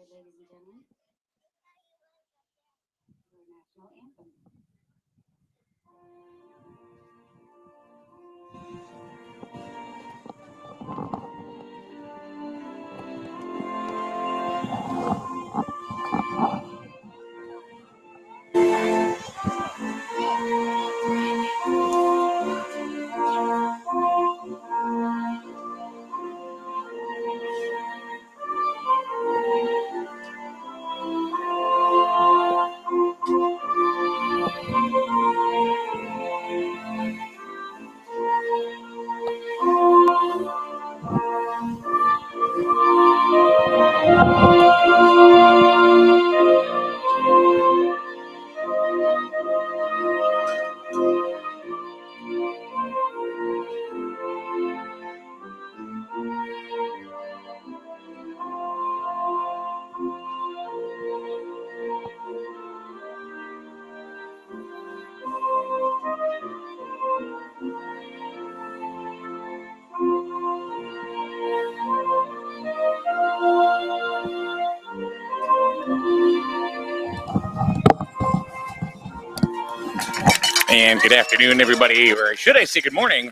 ladies and gentlemen, our national anthem. And good afternoon, everybody, or should I say good morning?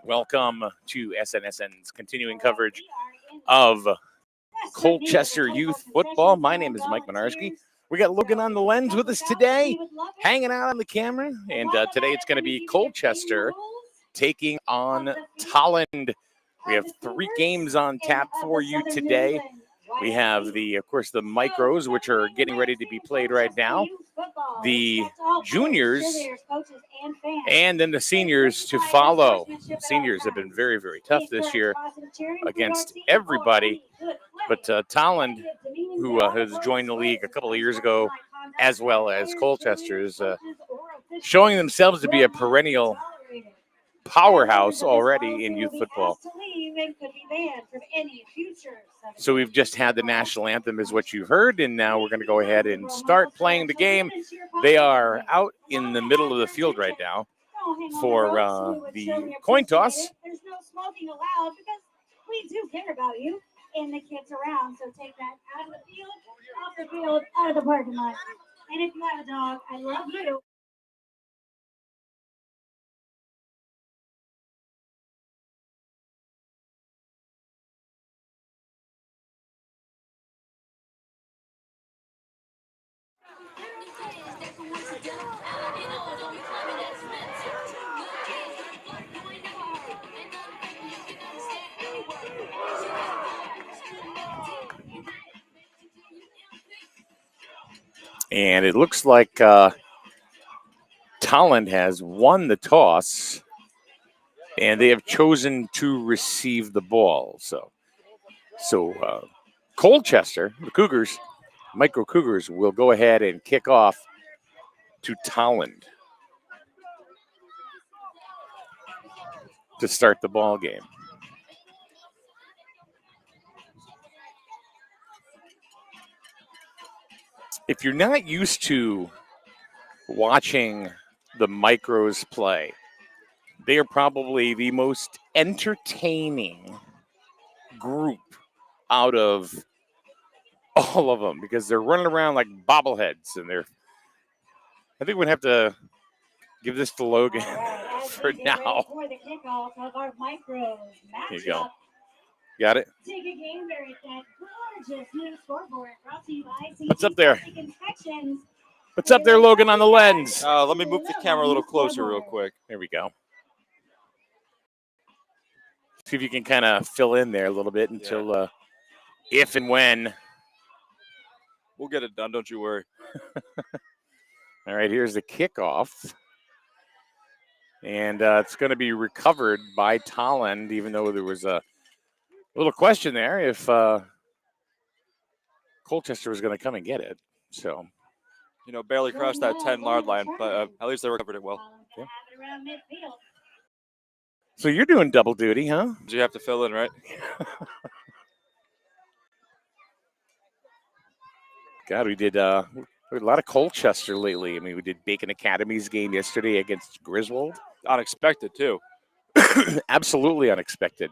Welcome to SNSN's continuing coverage of Colchester Youth Football. My name is Mike Minarski. We got Logan on the lens with us today, hanging out on the camera. And today it's going to be Colchester taking on Tolland. We have 3 games on tap for you today. We have of course, the micros, which are getting ready to be played right now, the juniors, and then the seniors to follow. Seniors have been very, very tough this year against everybody. But Tolland, who has joined the league a couple of years ago, as well as Colchester, is showing themselves to be a perennial powerhouse already in youth football. So we've just had the national anthem is what you've heard, and now we're going to go ahead and start playing the game. They are out in the middle of the field right now for the coin toss. There's no smoking allowed because we do care about you and the kids around. So take that out of the field, off the field, out of the parking lot. And if you have a dog, I love you. And it looks like Tolland has won the toss, and they have chosen to receive the ball. So Colchester, the Cougars, Micro Cougars, will go ahead and kick off to Tolland to start the ball game. If you're not used to watching the Micros play, they are probably the most entertaining group out of all of them because they're running around like bobbleheads, and I think we'd have to give this to Logan for now. Here you go. Got it? What's up there? What's up there, Logan, on the lens? Let me move the camera a little closer real quick. There we go. See if you can kind of fill in there a little bit until if and when. We'll get it done, don't you worry. All right, here's the kickoff. And it's going to be recovered by Tolland, even though there was a little question there if Colchester was going to come and get it. So, barely crossed that 10-yard line, but at least they recovered it well. Yeah. So you're doing double duty, huh? You have to fill in, right? God, we did a lot of Colchester lately. I mean, we did Bacon Academy's game yesterday against Griswold. Unexpected, too. Absolutely unexpected.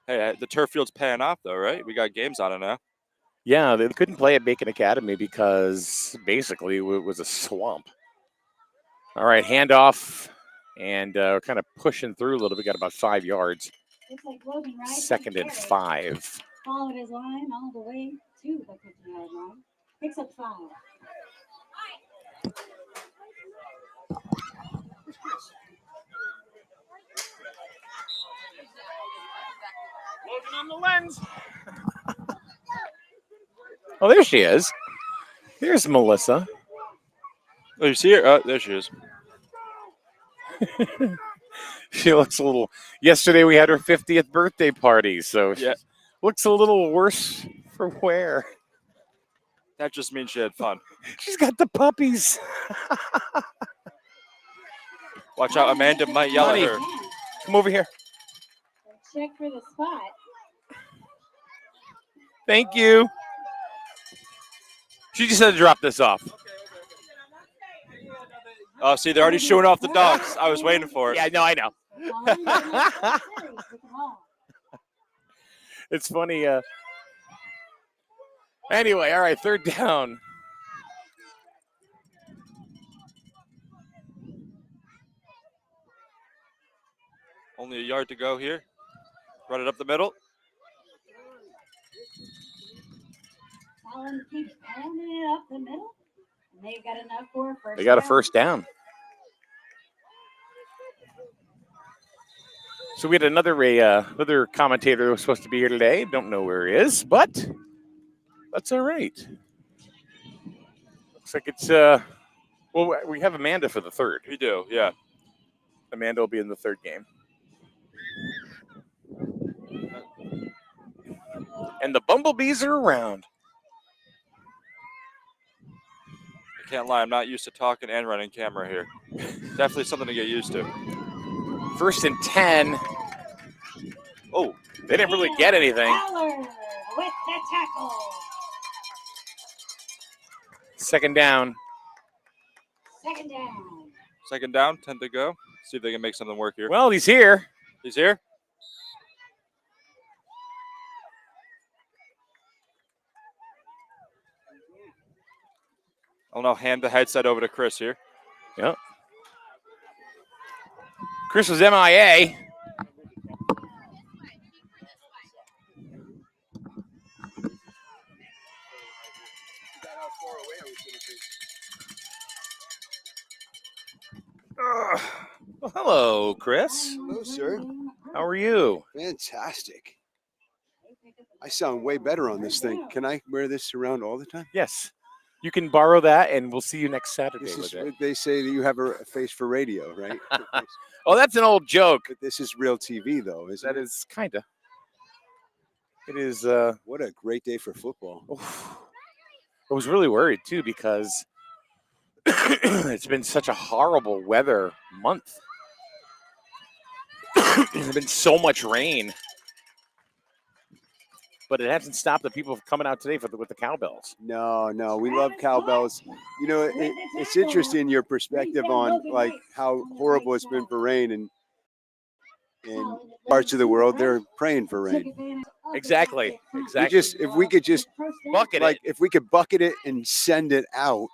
Hey, the turf field's paying off, though, right? We got games on it now. Yeah, they couldn't play at Bacon Academy because basically it was a swamp. All right, handoff, and we're kind of pushing through a little bit. Got about 5 yards. Looks like Logan Rice. Second and 5. Followed his line all the way to the 50-yard line. Picks up 5. Logan on the lens. Oh, there she is. There's Melissa. Oh, you see her? Oh, there she is. She looks a little. Yesterday we had her 50th birthday party, so she looks a little worse for wear. That just means she had fun. She's got the puppies. Watch out, Amanda might yell at her. Come over here. Check for the spot. Thank you. She just had to drop this off. Oh, see, they're already showing off the dogs. I was waiting for it. Yeah, no, I know. It's funny. Anyway, all right, third down. Only a yard to go here. Run it up the middle. Tolland keeps pounding it up the middle. And they've got enough for a first. They got a down. first down. So we had another commentator that was supposed to be here today. Don't know where he is, but that's all right. Looks like it's well, we have Amanda for the third. We do, yeah. Amanda will be in the third game. And the bumblebees are around. I can't lie, I'm not used to talking and running camera here. Definitely something to get used to. First and 10. Oh, they didn't really get anything. Fowler with the tackle. Second down. Second down. Second down, 10 to go. See if they can make something work here. Well, he's here. He's here. I'll now hand the headset over to Chris here. Yep. Chris was MIA. Well, hello, Chris. Hello, sir. How are you? Fantastic. I sound way better on this thing. Can I wear this around all the time? Yes. You can borrow that, and we'll see you next Saturday This with is it. what they say that you have a face for radio, right? Oh, that's an old joke. But this is real TV, though, isn't That it? is kind of. It is. What a great day for football. I was really worried, too, because it's been such a horrible weather month. There's been so much rain. But it hasn't stopped the people from coming out today with the cowbells. No, we love cowbells. You know, it's interesting your perspective on like how horrible it's been for rain, and in parts of the world they're praying for rain. Exactly. If we could just Bucket like it if we could bucket it and send it out,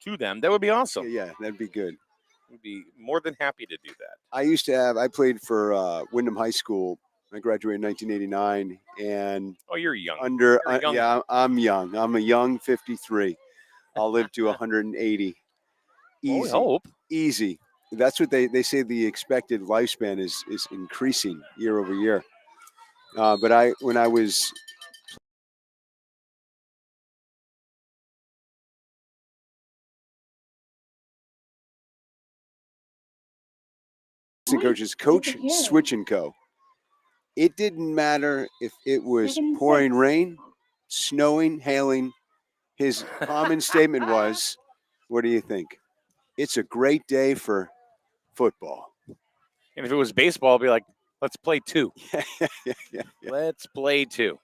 to them. That would be awesome. yeah, that'd be good. We'd be more than happy to do that. I played for Wyndham High School. I graduated in 1989, and Oh, you're young. yeah, I'm young. I'm a young 53. I'll live to 180. Oh, we Easy, hope. easy. That's what they say. The expected lifespan is increasing year over year. But when I was coaches, Coach Switch and Co. It didn't matter if it was pouring rain, snowing, hailing. His common statement was, what do you think? It's a great day for football. And if it was baseball, I'd be like, let's play 2. Yeah. Let's play 2.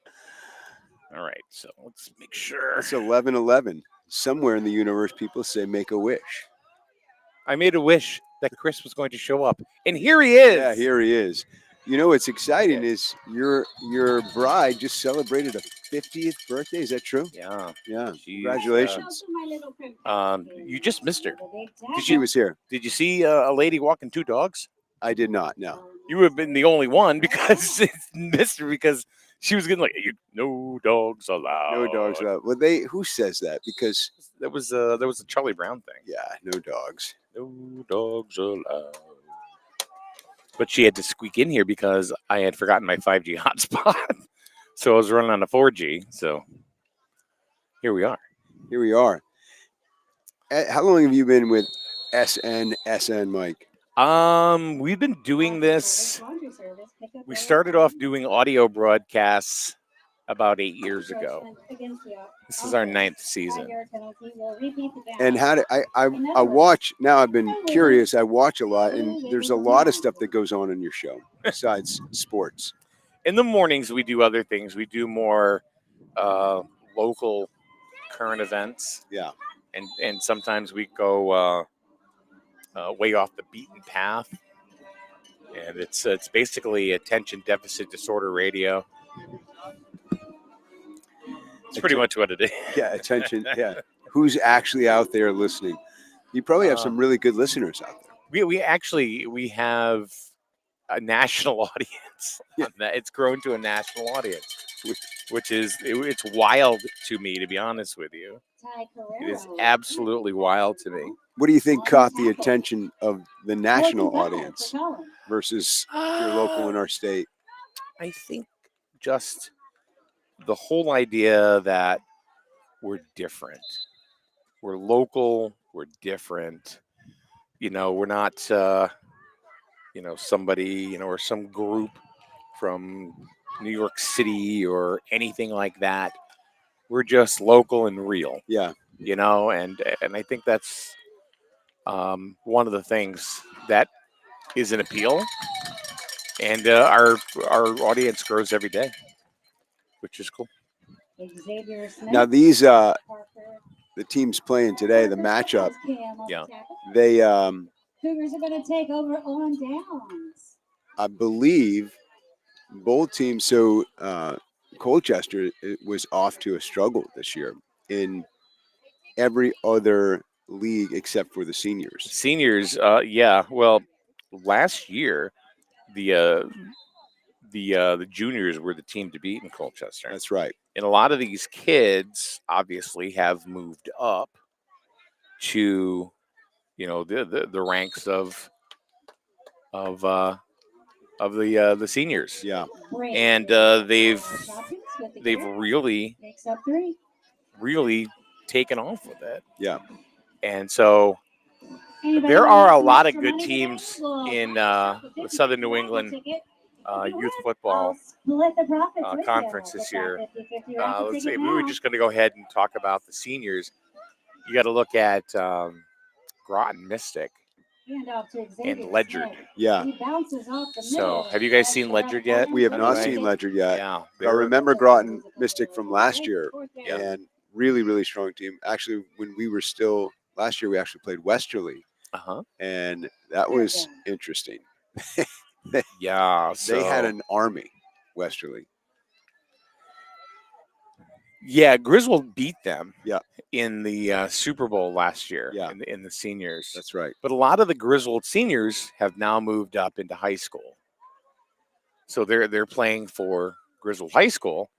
All right, so let's make sure. It's 11:11. Somewhere in the universe, people say make a wish. I made a wish that Chris was going to show up. And here he is. Yeah, here he is. You know what's exciting is your bride just celebrated a 50th birthday. Is that true? Yeah. Yeah. She's, Congratulations. You just missed her. She was here. Did you see a lady walking 2 dogs? I did not. No. You would have been the only one because it's missed her because she was getting like no dogs allowed. No dogs allowed. Well, who says that? Because There was a Charlie Brown thing. yeah, no dogs. No dogs allowed. But she had to squeak in here because I had forgotten my 5G hotspot. So I was running on a 4G. So here we are. Here we are. How long have you been with SN, Mike? We've been doing this. We started off doing audio broadcasts about 8 years ago. This is our 9th season. And how do I watch now? I've been curious. I watch a lot, and there's a lot of stuff that goes on in your show besides sports. In the mornings, we do other things. We do more local current events. Yeah. And sometimes we go way off the beaten path. And it's basically attention deficit disorder radio. It's pretty much what it is. Yeah, attention. Yeah. Who's actually out there listening? You probably have some really good listeners out there. We have a national audience. Yeah. It's grown to a national audience, which is it's wild to me, to be honest with you. It is absolutely wild to me. What do you think caught the attention of the national audience versus your local in our state? I think just the whole idea that we're different. We're local. We're different. We're not, somebody, or some group from New York City or anything like that. We're just local and real. Yeah. And I think that's one of the things that is an appeal. And our audience grows every day, which is cool. Now these the teams playing today, the matchup. Yeah. They Cougars are going to take over on downs. I believe both teams. So Colchester was off to a struggle this year in every other league except for the seniors. Seniors, yeah. Well, last year the juniors were the team to beat in Colchester. That's right. And a lot of these kids obviously have moved up to, the ranks of the seniors. Yeah. And they've really taken off with it. Yeah. And so there are a lot of good teams in the Southern New England youth football conference this year. Let's see. We were just going to go ahead and talk about the seniors. You got to look at Groton Mystic and Ledyard. Yeah. So, have you guys seen Ledyard yet? We have not seen Ledyard yet. Yeah. I remember Groton Mystic from last year, Yeah. and really, really strong team. Actually, when we were still last year, we actually played Westerly, and that was interesting. Yeah. So, They had an army, Westerly. Yeah, Griswold beat them. Yeah. In the Super Bowl last year. Yeah. In the seniors. That's right. But a lot of the Griswold seniors have now moved up into high school. So they're playing for Griswold High School,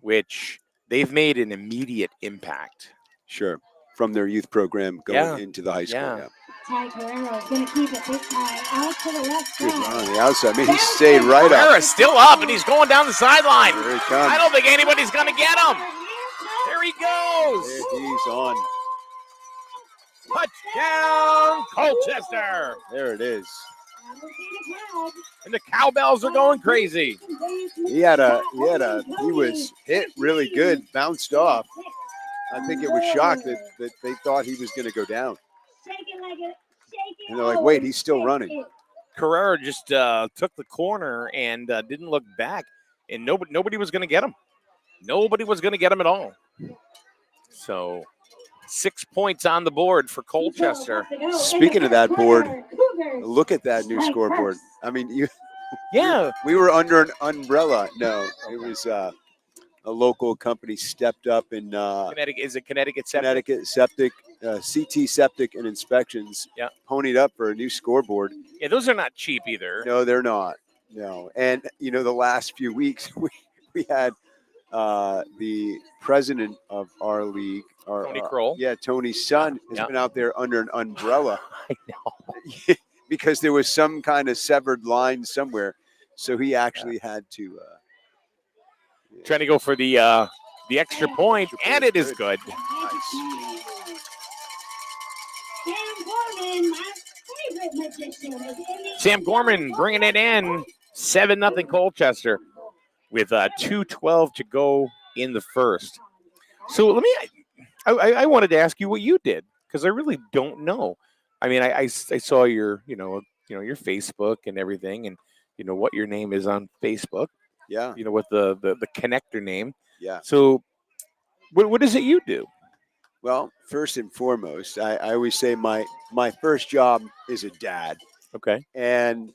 which they've made an immediate impact. Sure. From their youth program going into the high school. Yeah. Ty Guerrero is going to keep it this time out to the left Good run side. on the outside. I mean, he stayed right up. Guerrero's still up, and he's going down the sideline. Here he comes. I don't think anybody's going to get him. There he goes. There he's on. Touchdown, Colchester. There it is. And the cowbells are going crazy. He was hit really good, bounced off. I think it was shocked that they thought he was going to go down. And they're like, wait, he's still running. Carrera just took the corner and didn't look back, and nobody was going to get him. Nobody was going to get him at all. So 6 points on the board for Colchester. Speaking of that board, look at that new scoreboard. I mean, Yeah. We were under an umbrella. No, it was a local company stepped up in Connecticut, is it Connecticut Septic? Connecticut Septic, CT Septic and Inspections. Yeah. Ponied up for a new scoreboard. Yeah, those are not cheap either. No, they're not. No, and the last few weeks we had the president of our league, Tony Kroll. Yeah, Tony's son has Yeah. been out there under an umbrella I know. because there was some kind of severed line somewhere, so he actually had to. Trying to go for the extra point, and it is good. Nice. Sam Gorman bringing it in, 7-0 Colchester, with 2:12 to go in the first. So let me. I wanted to ask you what you did because I really don't know. I mean, I saw your your Facebook and everything, and what your name is on Facebook. Yeah. With the connector name. Yeah. So, what is it you do? Well, first and foremost, I always say my first job is a dad. Okay. And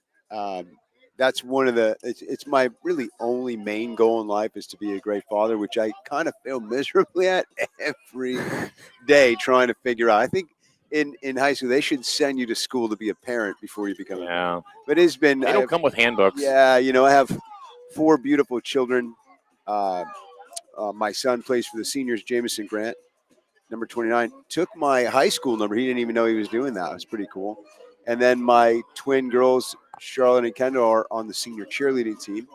that's one of it's my really only main goal in life is to be a great father, which I kind of fail miserably at every day trying to figure out. I think in high school, they should send you to school to be a parent before you become a parent. But it's been. They don't come with handbooks. Yeah. I have 4 beautiful children. My son plays for the seniors, Jameson Grant, number 29. Took my high school number. He didn't even know he was doing that. It was pretty cool. And then my twin girls, Charlotte and Kendall, are on the senior cheerleading team.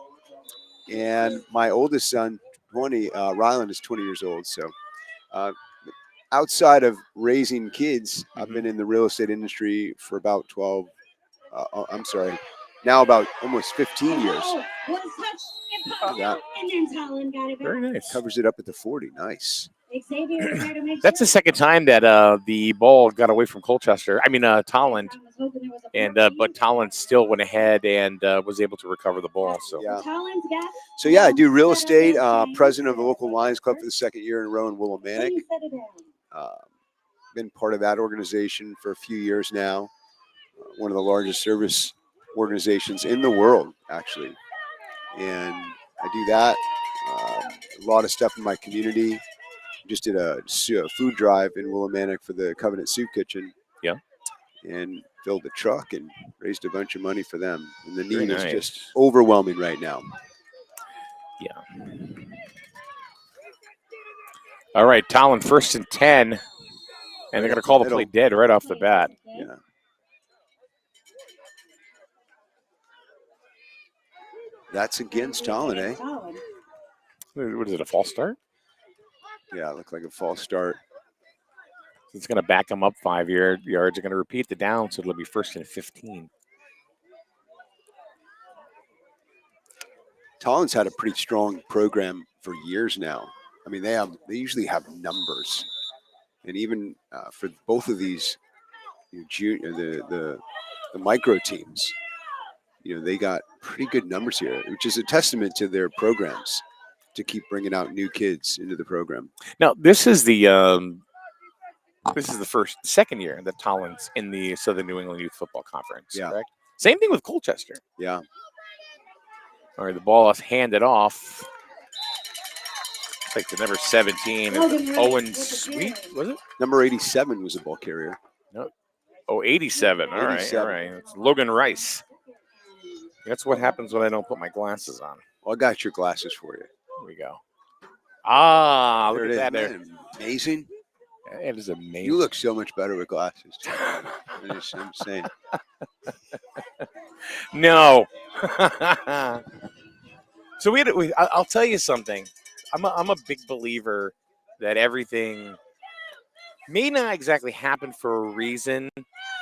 And my oldest son, 20, Ryland, is 20 years old. So outside of raising kids, I've been in the real estate industry for about now about almost 15 years. Very nice. Covers it up at the 40. Nice. That's the second time that the ball got away from Colchester. I mean, Tolland, and but Tolland still went ahead and was able to recover the ball. So yeah, I do real estate. President of the local Lions Club for the second year in a row in Willimantic. Been part of that organization for a few years now. One of the largest service organizations in the world, actually. And I do that. A lot of stuff in my community. Just did a food drive in Willimantic for the Covenant Soup Kitchen. Yeah. And filled the truck and raised a bunch of money for them. And the Very need is nice. just overwhelming right now. Yeah. All right, Tolland 1st and 10. And they're going to call the play dead right off the bat. Yeah. That's against Tolland, eh? What is it, a false start? Yeah, it looked like a false start. It's going to back them up 5 yards. They're going to repeat the down, so it'll be 1st and 15. Tolland's had a pretty strong program for years now. I mean, they usually have numbers, and even for both of these, the micro teams, they got pretty good numbers here, which is a testament to their programs to keep bringing out new kids into the program. Now, this is the second year that Tolland's in the Southern New England Youth Football Conference. Yeah. Correct? Same thing with Colchester. Yeah. All right, the ball is handed off. It's like the number 17, Owen Sweet, was it? Number 87 was a ball carrier. No. Oh, 87. All 87. right. It's Logan Rice. That's what happens when I don't put my glasses on. Well, I got your glasses for you. Here we go. Ah, look There at it is. that there. Man, amazing. It is amazing. You look so much better with glasses. I'm saying. No. So I'll tell you something. I'm a big believer that everything may not exactly happen for a reason,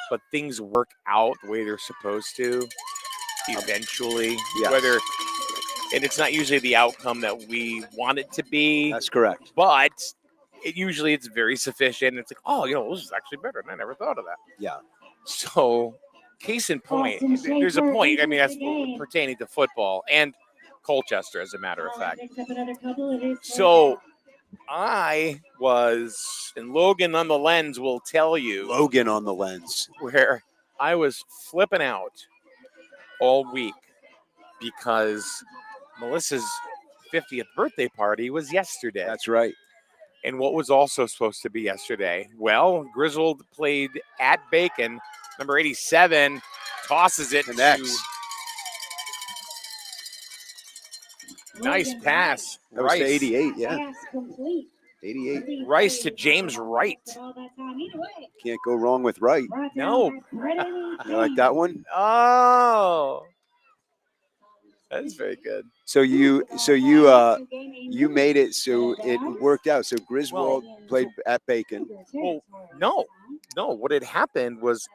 but things work out the way they're supposed to eventually. Yeah. And it's not usually the outcome that we want it to be. That's correct. But it's very sufficient. It's like, oh, this is actually better, and I never thought of that. Yeah. So, case in point, there's a point. I mean, that's pertaining to football and Colchester, as a matter of fact. So, I was, and Logan on the lens will tell you. Logan on the lens. Where I was flipping out all week because Melissa's 50th birthday party was yesterday. That's right. And what was also supposed to be yesterday? Well, Griswold played at Bacon. Number 87 tosses it Connects. to nice pass. That was to Rice. 88, yeah. Pass complete. 88. Rice to James Wright. Can't go wrong with Wright. No. You like that one? Oh, that's very good. So you made it so it worked out. So Griswold played at Bacon. Well, no. What had happened was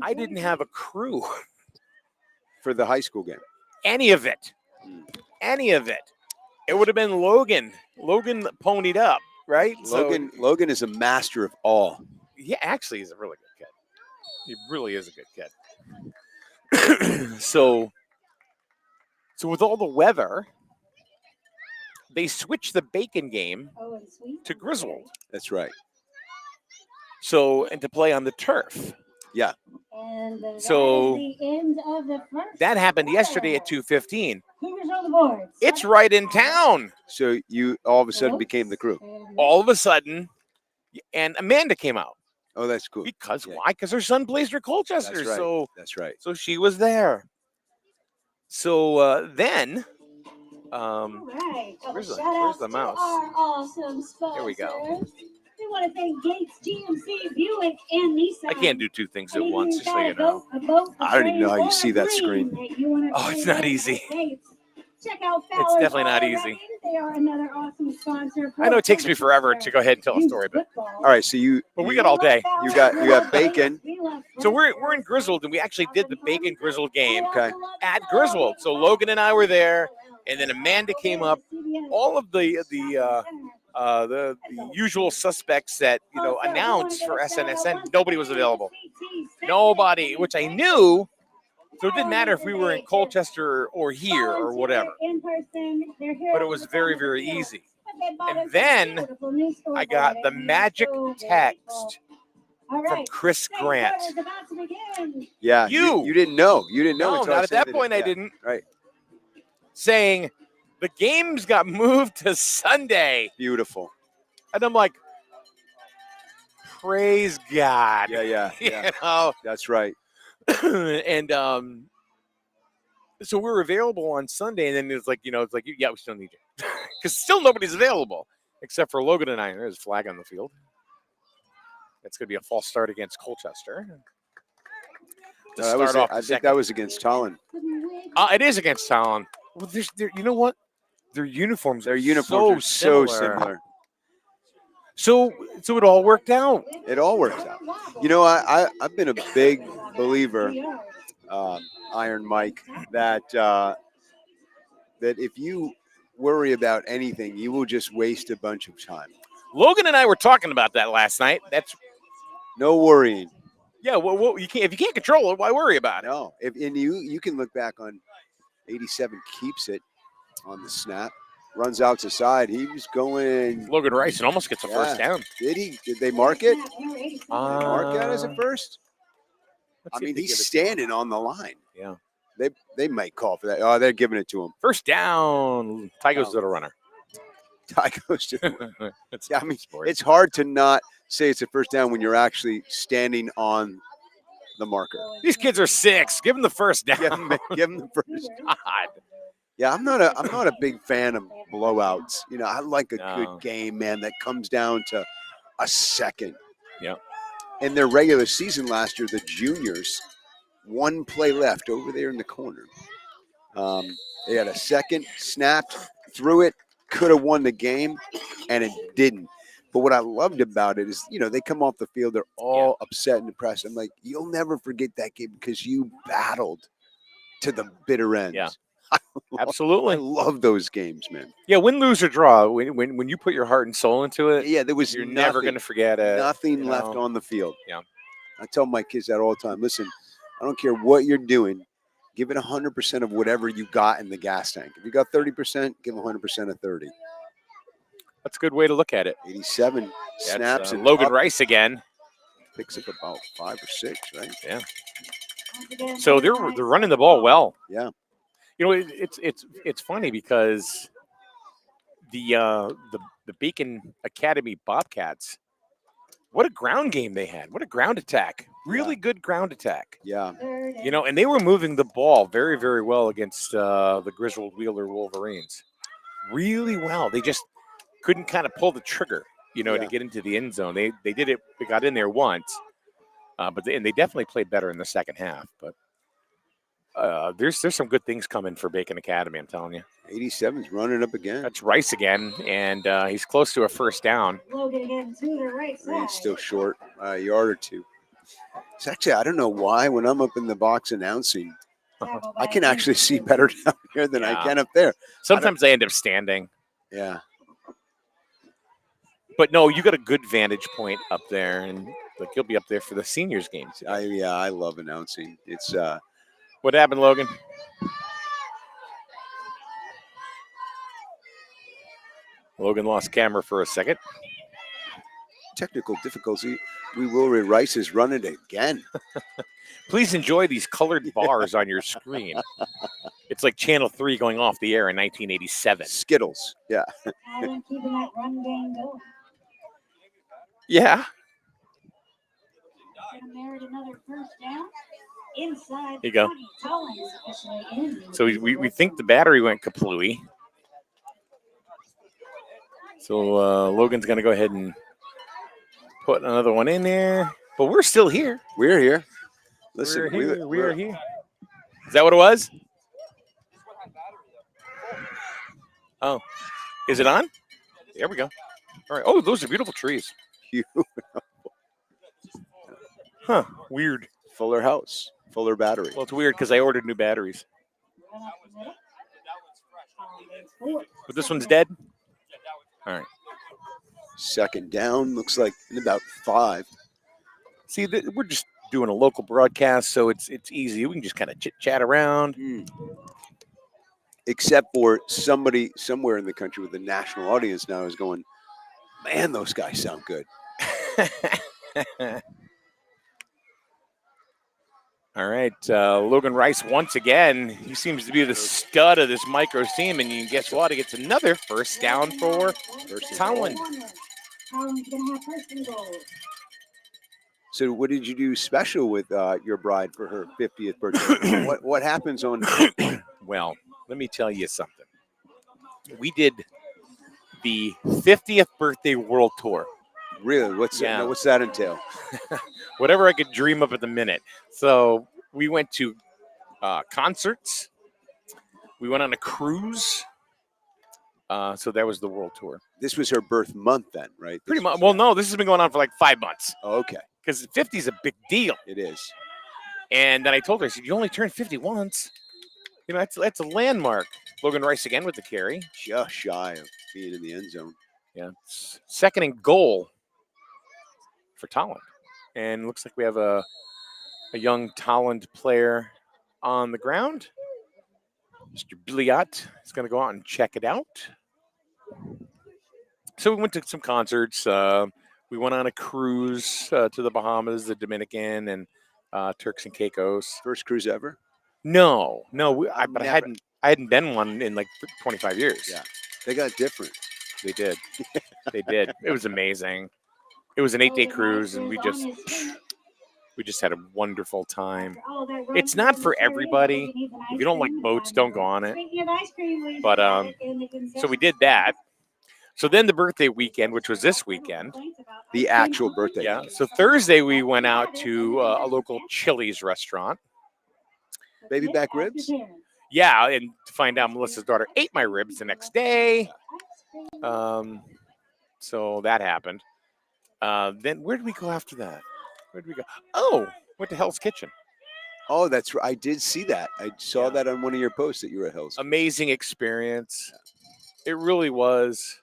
I didn't have a crew. For the high school game. Any of it. It would have been Logan. Logan ponied up, right? Logan is a master of all. Yeah, actually, he's a really good kid. He really is a good kid. So with all the weather, they switched the Bacon game to Griswold. That's right. So, and to play on the turf. Yeah. And So, that is the end of the first That happened yesterday at quarter. 2:15. Cougars on the board. It's right in town. So you all of a sudden became the crew. All of a sudden, and Amanda came out. Oh, that's cool. Because Yeah. why? Because her son plays for Colchester. That's right. So That's right. So she was there. So then, All right. where's the- Shout where's out the to mouse? our awesome sponsors. Here we go. We want to thank Gates GMC, Buick, and Nissan. I can't do two things at And if once, you've just so got you a know. boat, a I don't even know how you train, see or a that dream screen. that you wanna Oh, it's bring not back easy. to Gates, check out It's Fowler's definitely not Auto easy. Wrecking. They are another awesome sponsor. I know it takes me forever to go ahead and tell a story, but All right. So but we got all day. You got Bacon. So we're in Griswold, and we actually did the Bacon Griswold game Okay. at Griswold. So Logan and I were there, and then Amanda came up. All of the usual suspects that announced for SNSN, nobody was available. Nobody, which I knew. So it didn't matter if we were in Colchester or here or whatever. But it was very, very easy. And then I got the magic text from Chris Grant. Yeah. You. You didn't know. You didn't know. No, until I not at said that point I yeah, didn't. Right. Saying the games got moved to Sunday. Beautiful. And I'm like, praise God. Yeah. You Yeah. know? That's right. And so we were available on Sunday, and then it's like, yeah, we still need you. Because still nobody's available except for Logan and I. There's a flag on the field. It's going to be a false start against Colchester. To start off the I think second. that was against Tolland. It is against Tolland. Well, you know what? Their uniforms Their are uniforms so are so similar. So it all worked out. It all works out. I've been a big believer, Iron Mike, that if you worry about anything, you will just waste a bunch of time. Logan and I were talking about that last night. That's No worrying. yeah. Well, you can't if you can't control it, why worry about it? No. And you can look back on 87, keeps it on the snap, runs out to side. He was going. Logan Rice and almost gets a first down. Did he? Did they mark it? Mark that Uh, as a first? let's I see if mean, they he's give it to standing on the line. him. Yeah. They might call for that. Oh, they're giving it to him. First down. Ty goes to the runner. Ty goes to. It's Yeah, I mean, it's hard to not say it's a first down when you're actually standing on the marker. These kids are 6. Give them the first down. Give him the first. God. Yeah, I'm not a big fan of blowouts. I like a No. good game, man, that comes down to a second. Yeah. In their regular season last year, the juniors, one play left over there in the corner. They had a second, snapped, threw it, could have won the game, and it didn't. But what I loved about it is, they come off the field, they're all upset and depressed. I'm like, you'll never forget that game because you battled to the bitter end. Yeah. I Absolutely. love those games, man. Yeah, win, lose, or draw. When you put your heart and soul into it, Yeah, there was you're never going to forget it. nothing you left know. on the field. Yeah. I tell my kids that all the time. Listen, I don't care what you're doing. Give it 100% of whatever you got in the gas tank. If you got 30%, give 100% of 30. That's a good way to look at it. 87 Yeah, snaps it's, and Logan up, Rice again. picks up about 5 or 6, right? Yeah. So they're running the ball well. Yeah. You know, it's funny because the Beacon Academy Bobcats, what a ground game they had. What a ground attack. Really good ground attack. Yeah. You know, and they were moving the ball very, very well against the Griswold Wheeler Wolverines. Really well. They just couldn't kind of pull the trigger, you know, to get into the end zone. They did it. They got in there once, but they definitely played better in the second half. But there's some good things coming for Bacon Academy, I'm telling you. 87's running up again. That's Rice again, and he's close to a first down. Logan again to the right side. He's still short, a yard or two. It's actually, I don't know why, when I'm up in the box announcing, I can actually see better down here than I can up there. Sometimes I end up standing. Yeah. But no, you got a good vantage point up there, and like you'll be up there for the seniors games. I love announcing. It's What happened, Logan? Logan lost camera for a second. technical difficulty. We will Rice is running again. Please enjoy these colored bars on your screen. It's like Channel 3 going off the air in 1987. Skittles. Yeah. Tolland keeping that run game going. Yeah. Gonna merit another first down. Inside. Here you go. 20. Tolland is officially in. So we think the battery went kaplooey. So Logan's going to go ahead and put another one in there. But we're still here. We're here. Listen, we're here. Is that what it was? Oh, is it on? There we go. All right. Oh, those are beautiful trees. Huh. Weird. Fuller house. Fuller battery. Well, it's weird because I ordered new batteries. Run up the middle. Tolland is But this one's dead? All right. Second down. Looks like in about 5. See, we're just doing a local broadcast, so it's easy. We can just kind of chit-chat around. Except for somebody somewhere in the country with a national audience now is going, man, those guys sound good. All right, Logan Rice once again. He seems to be the stud of this micro team, and guess what? He gets another first down for Tolland. Tolland's gonna have first and goal. So what did you do special with your bride for her 50th birthday? what happens on? Well, let me tell you something. We did the 50th birthday world tour. Really? What's that entail? Whatever I could dream up at the minute. So we went to concerts. We went on a cruise. So that was the world tour. This was her birth month then, right? Pretty much. Well, no, this has been going on for like 5 months. Oh, okay. Because 50 is a big deal. It is. And then I told her, I said, you only turn 50 once. You know, that's a landmark. Logan Rice again with the carry. Just shy of being in the end zone. Yeah. Second and goal for Tolland. And looks like we have a young Tolland player on the ground. Mr. Billiot is going to go out and check it out. So we went to some concerts. We went on a cruise to the Bahamas, the Dominican, and Turks and Caicos. First cruise ever? No. But I hadn't been one in like 25 years. Yeah, they got different. They did. They did. It was amazing. It was an 8-day cruise, and we just had a wonderful time. It's not for everybody. If you don't like boats, don't go on it. But so we did that. So then the birthday weekend, which was this weekend. The actual birthday. Yeah. So Thursday we went out to a local Chili's restaurant. Baby back ribs? Yeah, and to find out Melissa's daughter ate my ribs the next day. So that happened. Then where did we go after that? Where did we go? Oh, went to Hell's Kitchen. Oh, that's right. I did see that. I saw that on one of your posts that you were at Hell's. Amazing experience. It really was.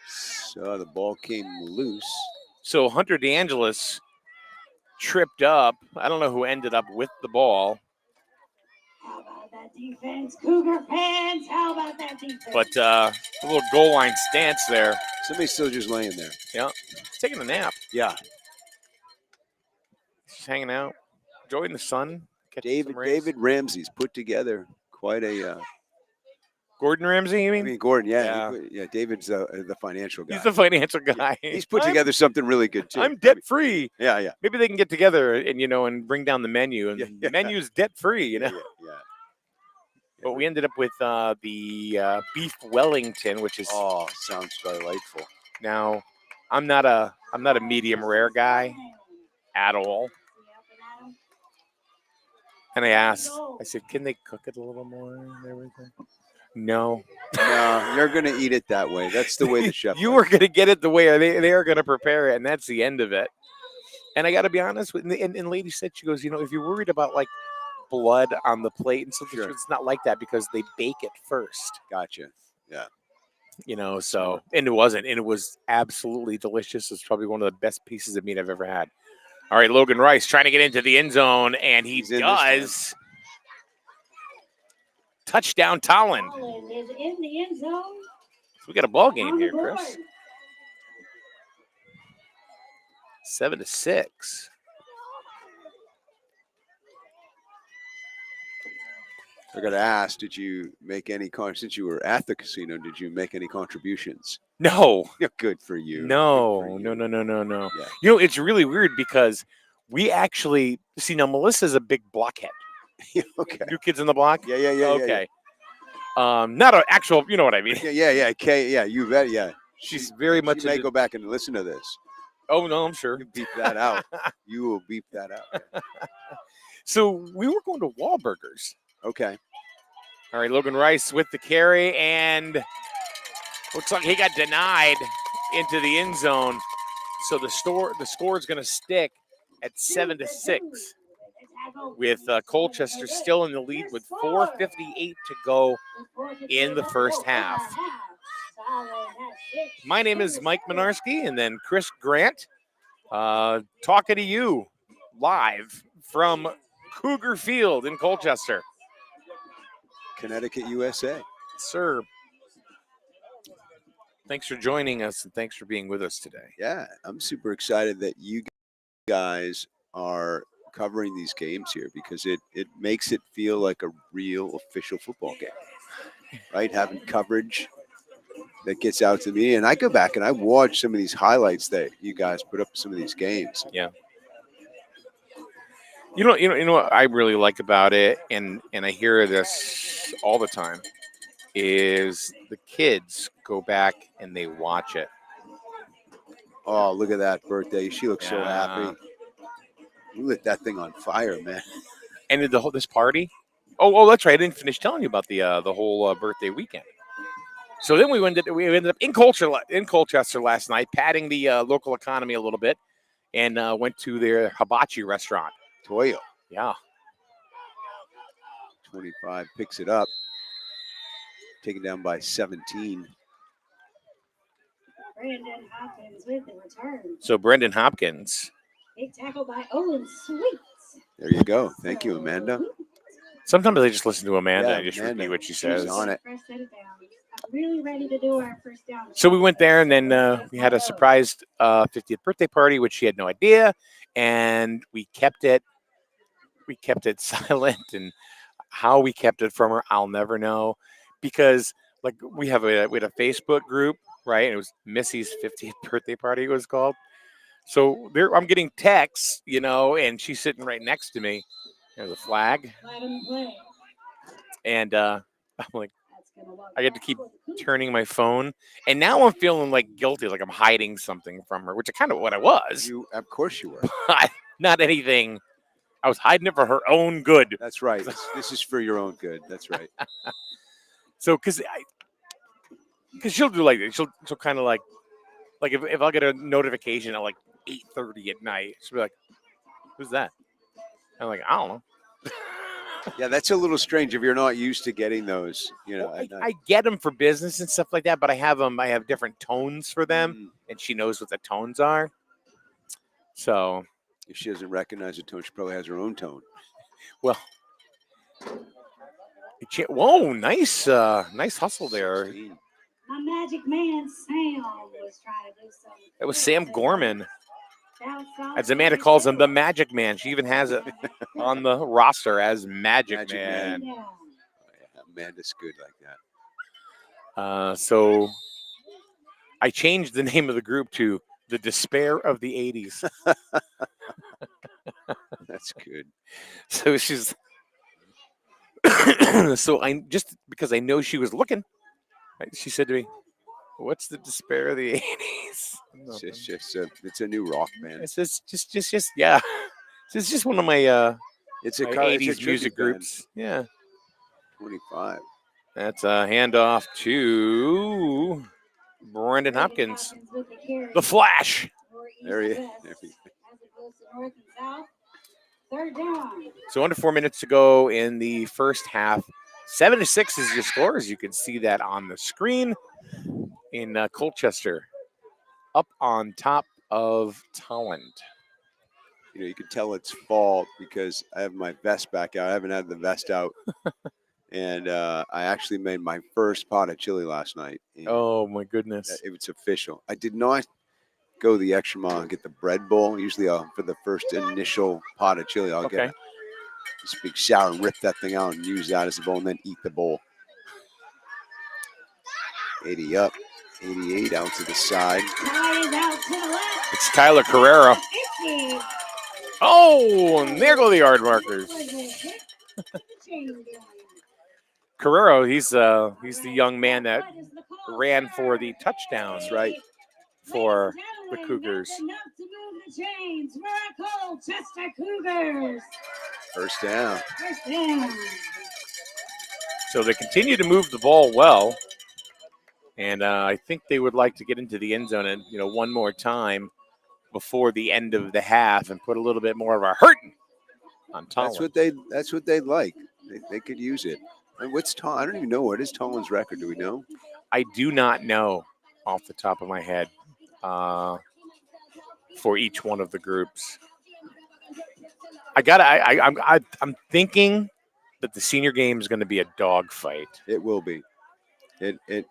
So the ball came loose. So Hunter DeAngelis tripped up. I don't know who ended up with the ball. How about that defense, Cougar fans? How about that defense? But a little goal line stance there. Somebody's still just laying there. Yeah, he's taking a nap. Yeah. Just hanging out, enjoying the sun. catch David some rays. Ramsey's put together quite a. Gordon Ramsay, you I mean? mean, Gordon. Yeah. Yeah. David's the financial guy. He's the financial guy. He's put together something really good too. I'm debt free. Yeah. Maybe they can get together and and bring down the menu, and the menu's debt free. Yeah. But we ended up with the beef Wellington, which is sounds delightful. now. I'm not a medium rare guy at all. And I asked, I said, can they cook it a little more and everything? No. No, you're gonna eat it that way. That's the way the chef. You were gonna get it the way they are gonna prepare it, and that's the end of it. And I got to be honest with, and lady said, she goes, if you're worried about like blood on the plate and stuff, it's not like that because they bake it first. Gotcha. Yeah. So, and it wasn't, and it was absolutely delicious. It's probably one of the best pieces of meat I've ever had. All right, Logan Rice trying to get into the end zone, and he does. Touchdown, Tolland. Tolland is in the end zone. So we got a ball game here, Chris. 7-6. I got to ask, did you make any since you were at the casino? Did you make any contributions? No. Good for you. No. Yeah. It's really weird because we actually see now. Melissa's a big blockhead. Okay. New Kids on the Block. Yeah. Okay. Not an actual. You know what I mean. Yeah. You bet. Yeah. She's very much. You may go back and listen to this. Oh no, I'm sure. You beep that out. You will beep that out. Yeah. So we were going to Wahlburgers. Okay. All right, Logan Rice with the carry, and looks like he got denied into the end zone. So the score is going to stick at 7-6, with Colchester still in the lead with 4:58 to go in the first half. My name is Mike Minarski, and then Chris Grant talking to you live from Cougar Field in Colchester. Connecticut, USA. Sir, thanks for joining us, and thanks for being with us today. Yeah, I'm super excited that you guys are covering these games here because it makes it feel like a real official football game, right? Having coverage that gets out to me. And I go back and I watch some of these highlights that you guys put up some of these games. Yeah. You know what I really like about it, and I hear this all the time, is the kids go back and they watch it. Oh, look at that birthday. She looks so happy. You lit that thing on fire, man. And this party? Oh, that's right. I didn't finish telling you about the whole birthday weekend. So then we ended up in Colchester last night, padding the local economy a little bit, and went to their hibachi restaurant. Toyo. Yeah. 25 picks it up. Taken down by 17. Brandon Hopkins with the return. So Brendan Hopkins. Big tackle by Owen Sweets. There you go. Thank you, Amanda. Sometimes I just listen to Amanda and just Amanda, repeat what she says. she's on it. First set it down. I'm really ready to do our first down. So we went there, and then we had a surprise 50th birthday party, which she had no idea, and we kept it silent. And how we kept it from her, I'll never know, because like we had a Facebook group, right? And it was Missy's 50th birthday party, it was called. So there, I'm getting texts, and she's sitting right next to me. There's a flag, and I'm like, I get to keep turning my phone, and now I'm feeling like guilty, like I'm hiding something from her, which is kind of what I was. Of course you were. But not anything. I was hiding it for her own good. That's right. This is for your own good. That's right. So, because she'll do like this. She'll kind of like if I'll get a notification at like 8:30 at night, she'll be like, "Who's that?" I'm like, "I don't know." Yeah, that's a little strange if you're not used to getting those. Well, I get them for business and stuff like that, but I have different tones for them, and she knows what the tones are. So if she doesn't recognize the tone, she probably has her own tone. Well, whoa, nice hustle there. My magic man Sam was trying to do something. That was Sam Gorman. As Amanda calls him, the Magic Man. She even has it on the roster as Magic Man. Yeah, Amanda's good like that. So I changed the name of the group to the Despair of the 80s. That's good. So she's so I just because I know she was looking, right, she said to me, "What's the Despair of the 80s?" It's a new rock band. It's just yeah. It's just one of my It's my a 80s tribute music band. groups. Yeah. 25. That's a handoff to Brendan Hopkins. The Flash. There he is. Third down. So under 4 minutes to go in the first half. 7-6 is your score, as you can see that on the screen in Colchester, up on top of Tolland. You know, you can tell it's fall because I have my vest back out. I haven't had the vest out. And I actually made my first pot of chili last night. Oh, my goodness. It was official. I did not go the extra mile and get the bread bowl. Usually for the first initial pot of chili, I'll get this big shower and rip that thing out and use that as a bowl and then eat the bowl. 80 up, 88 out to the side. It's Tyler Carrera. Oh, and there go the yard markers. Carrero, he's the young man that ran for the touchdown, right, for the Cougars. First down. So they continue to move the ball well, and I think they would like to get into the end zone and one more time before the end of the half and put a little bit more of a hurting on Tolland. That's what they'd like. They could use it. And what's I don't even know what is Tolland's record. Do we know? I do not know off the top of my head for each one of the groups. I'm thinking that the senior game is going to be a dogfight. It will be. It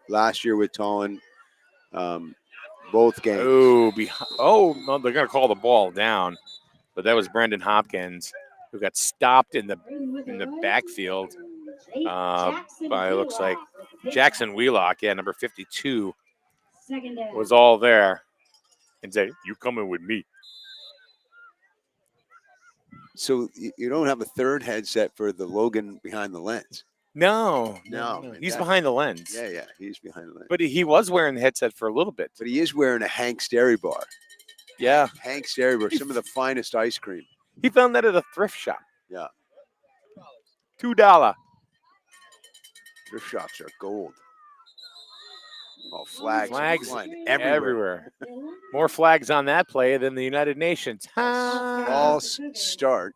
last year with Tolland, both games. Oh no, they're going to call the ball down, but that was Brendan Hopkins who got stopped in the backfield by, looks like, Jackson Wheelock. Yeah, number 52 was all there and said, "You coming with me?" So you don't have a third headset for the Logan behind the lens? No. He's behind the lens. Yeah, he's behind the lens. But he was wearing the headset for a little bit. But he is wearing a Hank's Dairy Bar. Yeah. Hank's Dairy Bar, some of the finest ice cream. He found that at a thrift shop. Yeah. $2. Thrift shops are gold. Oh, flags flying everywhere. More flags on that play than the United Nations. False start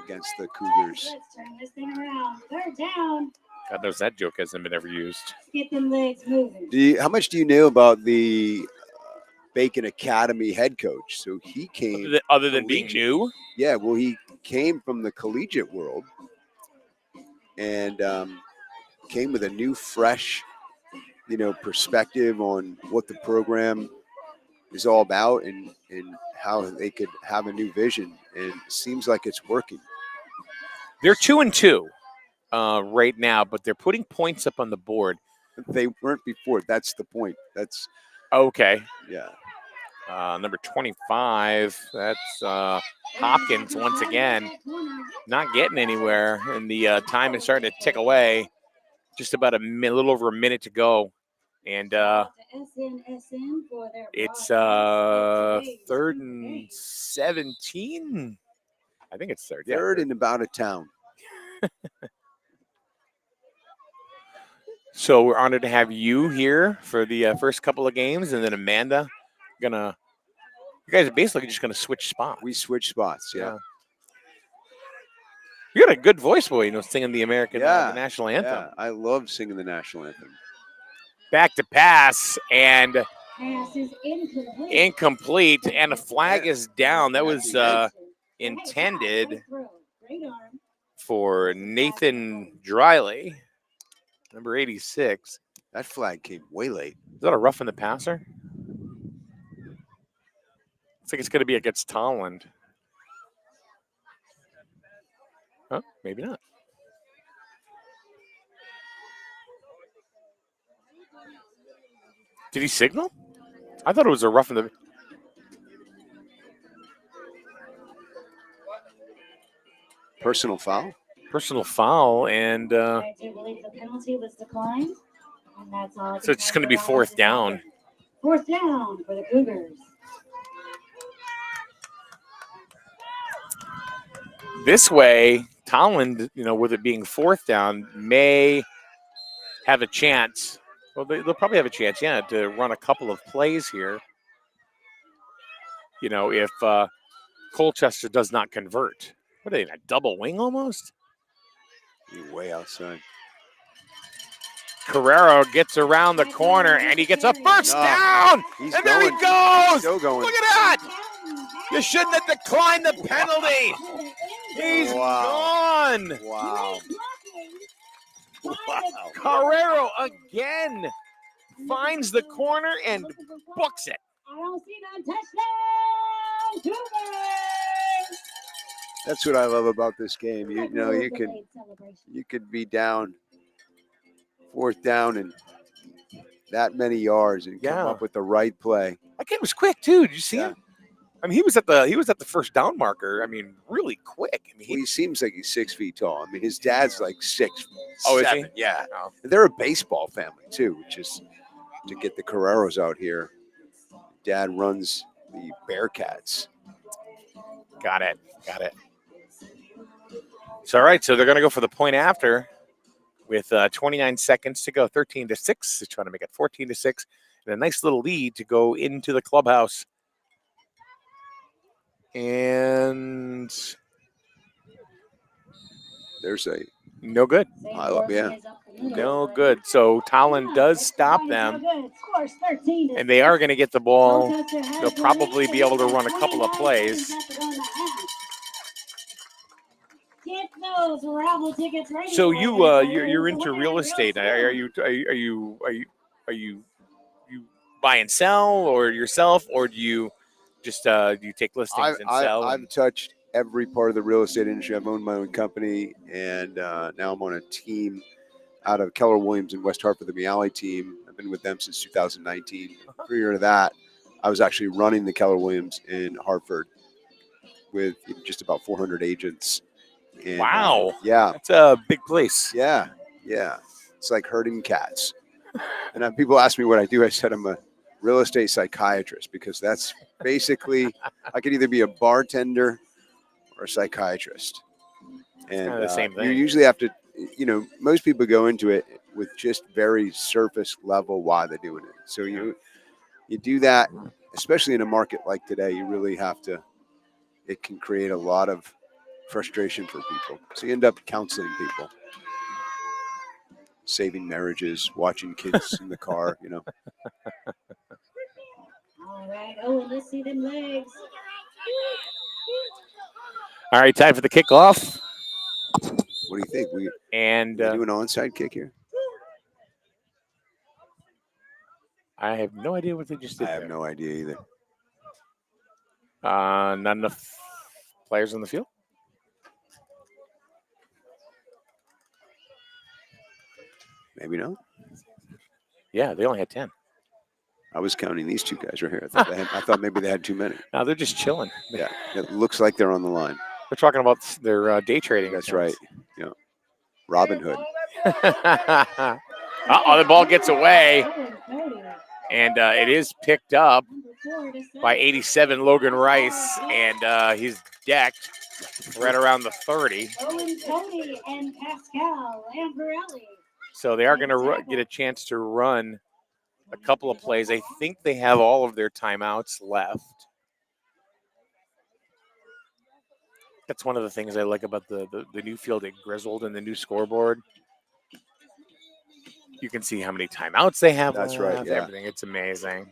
against the Cougars. Let's turn this thing around. Third down. God knows that joke hasn't been ever used. Get them legs moving. How much do you know about the Bacon Academy head coach? So he came other than being new. Yeah, well, he came from the collegiate world and came with a new, fresh, perspective on what the program is all about and how they could have a new vision. And it seems like it's working. They're 2-2 right now, but they're putting points up on the board. They weren't before. That's the point. That's okay. Yeah. Number 25, that's Hopkins once again, not getting anywhere, and the time is starting to tick away. Just about a little over a minute to go, and it's 3rd and 17. I think it's third. Yeah, third and about a town. So we're honored to have you here for the first couple of games, and then Amanda. You guys are basically just gonna switch spots. We switch spots, yeah. You got a good voice, boy. Singing the American the national anthem. Yeah, I love singing the national anthem. Back to pass and pass is incomplete, and a flag is down. That was intended for Nathan Driley, number 86. That flag came way late. Is that a roughing the passer? Looks like it's going to be against Tolland. Huh? Maybe not. Did he signal? I thought it was a rough in the. Personal foul. Personal foul, and I do believe the penalty was declined. And that's all. so it's just going to be fourth down. Fourth down for the Cougars. This way, Tolland, with it being fourth down, may have a chance. Well, they'll probably have a chance, to run a couple of plays here. If Colchester does not convert. What are they, a double wing almost? You're way outside. Carrero gets around the corner, and he gets a first down. And there he goes. Still going. Look at that. You shouldn't have declined the penalty. He's gone. Wow. Wow. Carrero again finds the corner and books it. I don't see no touchdown. Cougars. That's what I love about this game. You could be down fourth down and that many yards and come up with the right play. That game was quick too. Did you see him? I mean, he was at the first down marker. I mean, really quick. I mean, he seems like he's 6 feet tall. I mean, his dad's like 6. Oh, 7. is he? Yeah. Oh. They're a baseball family too, which is to get the Carreros out here. Dad runs the Bearcats. Got it. So, all right. So they're going to go for the point after with 29 seconds to go, 13-6. They're trying to make it 14-6, and a nice little lead to go into the clubhouse. And there's a no good. No good. So Tolland does stop them, and they are going to get the ball. They'll probably be able to run a couple of plays. So you're into real estate. Are you buy and sell, or yourself, or do you just do you take listings and sell? I've touched every part of the real estate industry. I've owned my own company, and now I'm on a team out of Keller Williams in West Hartford, the Miali team. I've been with them since 2019. Prior to that, I was actually running the Keller Williams in Hartford with just about 400 agents. And, wow. Yeah. That's a big place. Yeah. It's like herding cats. And people ask me what I do. I said I'm a real estate psychiatrist, because that's basically, I could either be a bartender or a psychiatrist. And kind of the same thing. You usually have to, most people go into it with just very surface level why they're doing it. So you do that, especially in a market like today, you really have to, it can create a lot of frustration for people. So you end up counseling people, saving marriages, watching kids in the car, All right. Oh, let's see them legs. All right, time for the kickoff. What do you think? We do an onside kick here? I have no idea what they just did. I have no idea either. Not enough players on the field. Maybe not. Yeah, they only had 10. I was counting these two guys right here. I thought maybe they had too many. No, they're just chilling. Yeah, it looks like they're on the line. They're talking about their day trading. That's right. Yeah, Robin Hood. The ball gets away, and it is picked up by 87 Logan Rice, and he's decked right around the 30. Owen Cody and Pascal Lamparelli. So they are going to get a chance to run a couple of plays. I think they have all of their timeouts left. That's one of the things I like about the new field at Griswold and the new scoreboard. You can see how many timeouts they have. That's left, right. Yeah. Everything. It's amazing.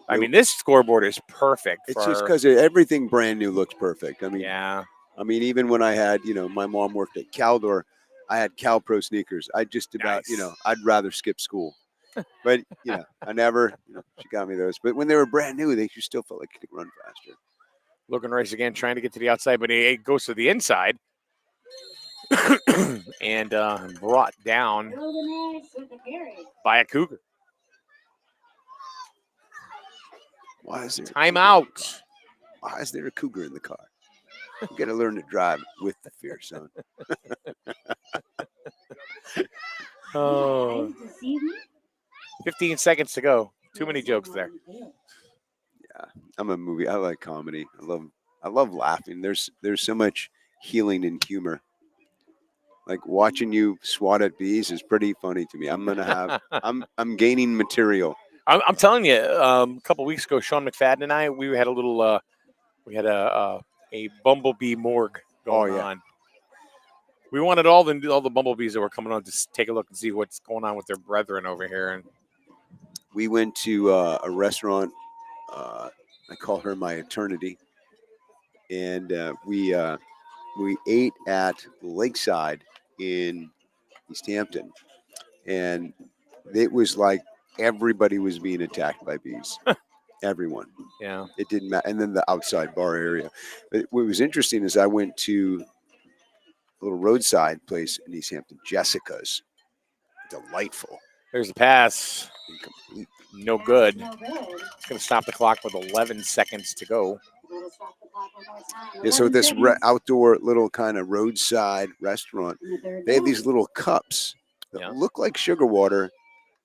I mean, this scoreboard is perfect. It's just because everything brand new looks perfect. I mean, yeah. I mean, even when I had, my mom worked at Caldor, I had Cal Pro sneakers. I just about, Nice. I'd rather skip school. But I never. She got me those. But when they were brand new, you still felt like you could run faster. Logan Rice again trying to get to the outside, but he goes to the inside and brought down by a Cougar. Why is there Timeout. Why is there a Cougar in the car? You got to learn to drive with the fear, son. Oh, 15 seconds to go. Too many jokes there. Yeah, I'm a movie. I like comedy. I love laughing. There's so much healing in humor. Like watching you swat at bees is pretty funny to me. I'm gaining material. I'm telling you, a couple weeks ago, Sean McFadden and I, we had a bumblebee morgue going on. We wanted all the bumblebees that were coming on to take a look and see what's going on with their brethren over here. And we went to a restaurant. I call her my eternity, and we ate at Lakeside in East Hampton, and it was like everybody was being attacked by bees. Everyone. Yeah. It didn't matter. And then the outside bar area. But what was interesting is I went to a little roadside place in East Hampton, Jessica's. Delightful. There's a pass. Incomplete. No good. It's going to stop the clock with 11 seconds to go. Yeah, so this outdoor little kind of roadside restaurant, they have these little cups that look like sugar water.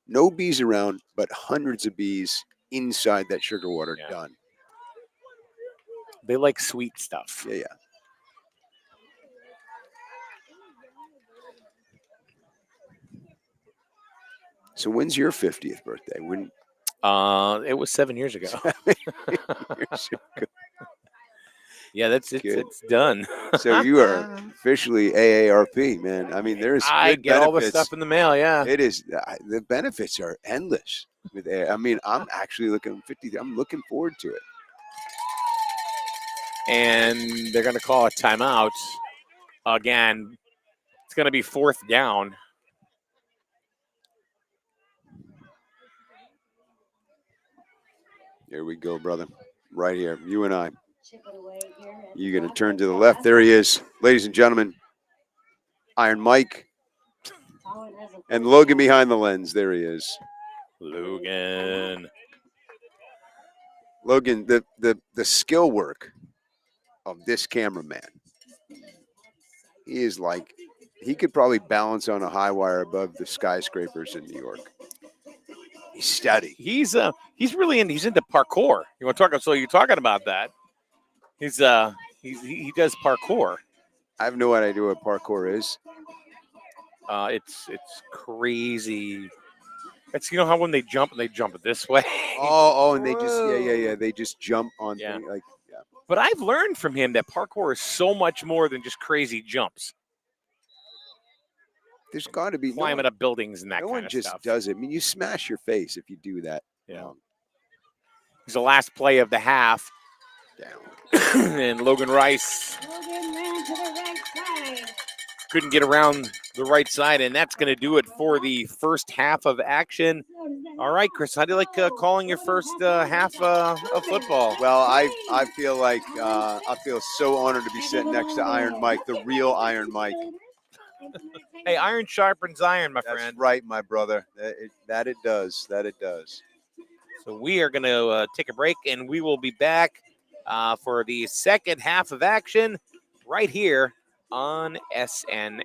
No bees around, but hundreds of bees inside that sugar water done. They like sweet stuff. Yeah. So when's your 50th birthday? When? It was 7 years ago. Yeah, it's done. So you are officially AARP, man. I mean, there's I good get benefits. all the stuff in the mail. Yeah, it is. The benefits are endless with AA. I mean, I'm actually looking 50. I'm looking forward to it. And they're going to call a timeout again. It's going to be 4th down. Here we go, brother. Right here, you and I. You're going to turn to the left. There he is. Ladies and gentlemen, Iron Mike. And Logan behind the lens. There he is. Logan, the skill work of this cameraman. He is like, he could probably balance on a high wire above the skyscrapers in New York. He's steady. He's really he's into parkour. You want to talk? So you're talking about that? He does parkour. I have no idea what parkour is. It's crazy. It's how when they jump this way. Oh, and they just they just jump on things like. But I've learned from him that parkour is so much more than just crazy jumps. There's got to be climbing up buildings and that kind of stuff. No one just does it. I mean, you smash your face if you do that. Yeah. It's the last play of the half. Down. And Logan Rice ran to the right side. Couldn't get around the right side, and that's going to do it for the first half of action. All right, Chris, how do you like calling your first half of football? Well, I feel like I feel so honored to be sitting next to Iron Mike, the real Iron Mike. Hey, iron sharpens iron, my friend. That's right, my brother. That it does. So we are going to take a break, and we will be back for the second half of action right here on SNSN.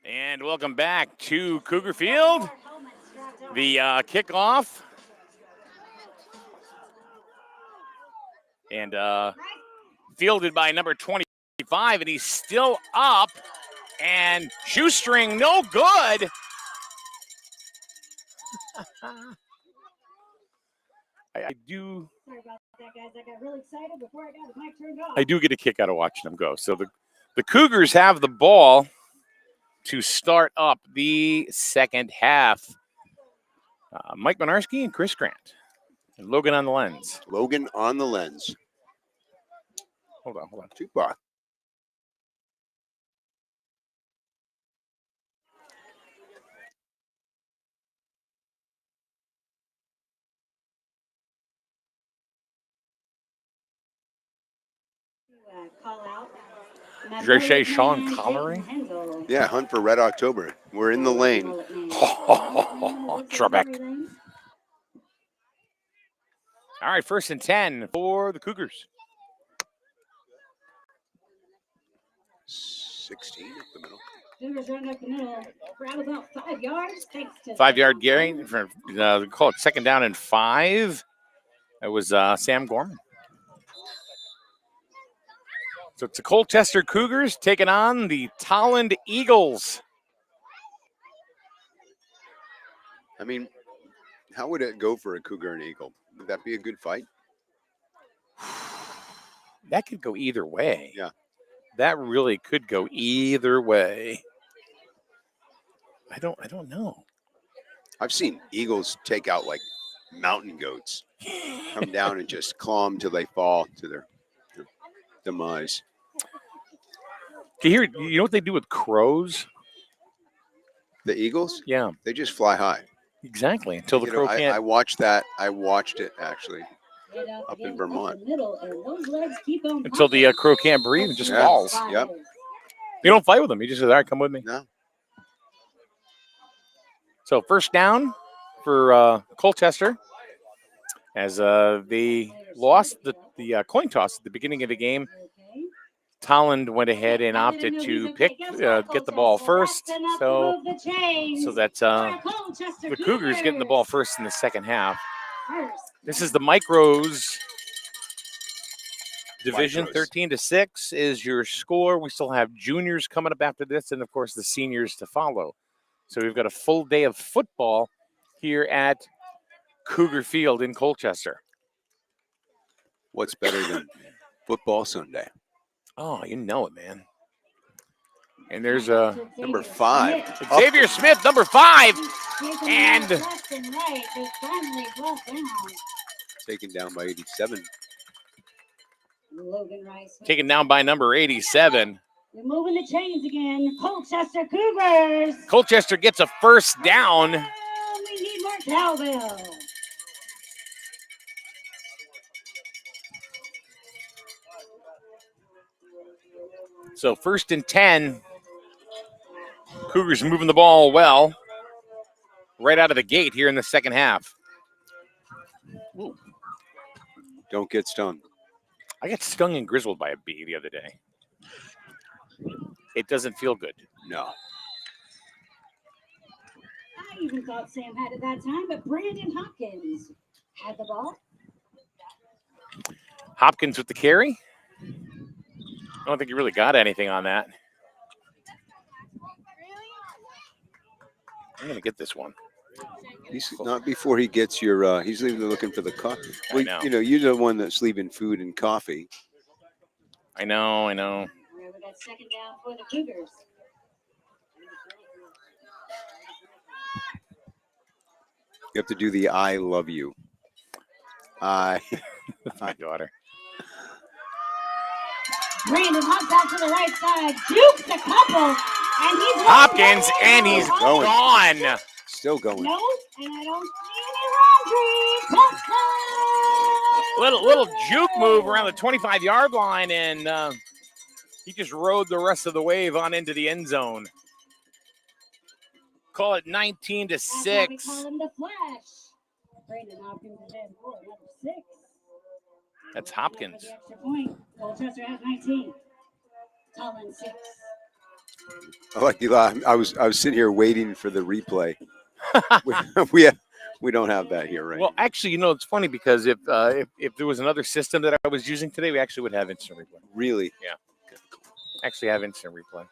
And welcome back to Cougar Field. The kickoff. And fielded by number 25, and he's still up. And shoestring, no good. I do. Sorry about that, guys. I got really excited before I got the mic turned off. I do get a kick out of watching them go. So the Cougars have the ball to start up the second half. Mike Minarski and Chris Grant. And Logan on the lens. Logan on the lens. Hold on. Jukebox. Call out. Did I say Sean Connery? Yeah, hunt for Red October. We're in the lane. Trebek. All right, 1st and 10 for the Cougars. 16 up the middle. Cougars run up the middle for about 5 yards. Thanks to 5-yard gain. They call it 2nd down and 5. It was Sam Gorman. So it's the Colchester Cougars taking on the Tolland Eagles. I mean, how would it go for a Cougar and Eagle? Would that be a good fight? That could go either way. Yeah. That really could go either way. I don't know. I've seen Eagles take out like mountain goats, come down and just claw them till they fall to their demise. You know what they do with crows? The Eagles? Yeah, They just fly high. exactly. Until the You crow know, can't. I watched that. I watched it actually up in Vermont. Until the crow can't breathe and just Yeah. falls. Yep. You don't fight with them. You just say, all right, come with me. No. So 1st down for Colchester as they lost the coin toss at the beginning of the game. Tolland went ahead and opted to get the ball first. So that's the Cougars getting the ball first in the second half. This is the Micros division. 13-6 is your score. We still have juniors coming up after this, and of course the seniors to follow. So we've got a full day of football here at Cougar Field in Colchester. What's better than football Sunday? Oh, you know it, man. And there's Number 5. Xavier Smith, number 5, and Taken down by 87. Taken down by number 87. We're moving the chains again. Colchester Cougars. Colchester gets a 1st down. We need more cowbell. So 1st and 10. Cougars moving the ball well right out of the gate here in the second half. Ooh. Don't get stung. I got stung and grizzled by a bee the other day. It doesn't feel good. No. I even thought Sam had it that time, but Brandon Hopkins had the ball. Hopkins with the carry. I don't think he really got anything on that. I'm going to get this one. He's not before he gets your, he's looking for the coffee. Well, know. You know, you're the one that's leaving food and coffee. I know. We got 2nd down for the Cougars. You have to do the I love you. That's my daughter. Brandon hops out to the right side, jukes a couple, and he's Hopkins, and he's gone. Still going. No, and I don't see any laundry. Touchdown! Little juke move around the 25-yard line, and he just rode the rest of the wave on into the end zone. Call it 19-6. That's why we call him the Flash. Brandon Hopkins is in for number 6. That's Hopkins. For the extra point. Colchester has 19. Tolland 6. I like the. I was sitting here waiting for the replay. we don't have that here, right? Well, actually, you know, it's funny because if there was another system that I was using today, we actually would have instant replay. Really? Actually, have instant replay.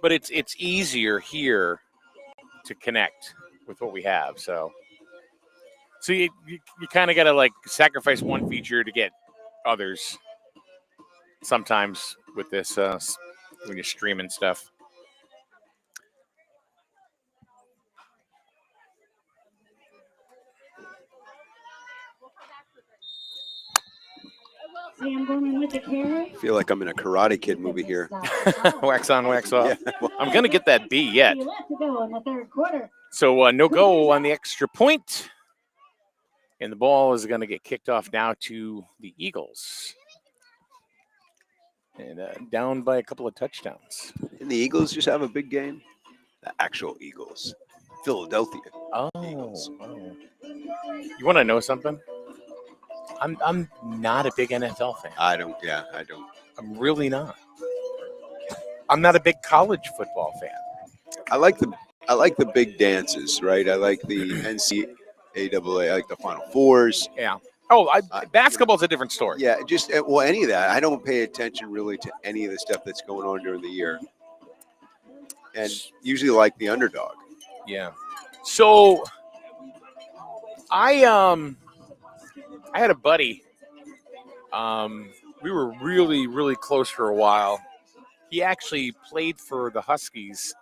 But it's easier here to connect with what we have. So you kind of got to like sacrifice one feature to get others. Sometimes with this when you're streaming stuff. See, I'm going in with the carrot. I feel like I'm in a Karate Kid movie here. Wax on, wax off. Yeah. I'm gonna get that B yet. You left to go in the third quarter. So no go on the extra point. And the ball is going to get kicked off now to the Eagles. And down by a couple of touchdowns. And the Eagles just have a big game? The actual Eagles. Philadelphia. Eagles. Oh. You want to know something? I'm not a big NFL fan. I don't. I'm really not. I'm not a big college football fan. I like the big dances, right? I like the NCAA. I like the Final Fours. Yeah. Oh, basketball's a different story. Yeah, just any of that. I don't pay attention really to any of the stuff that's going on during the year, and usually like the underdog. Yeah. So I had a buddy. We were really, really close for a while. He actually played for the Huskies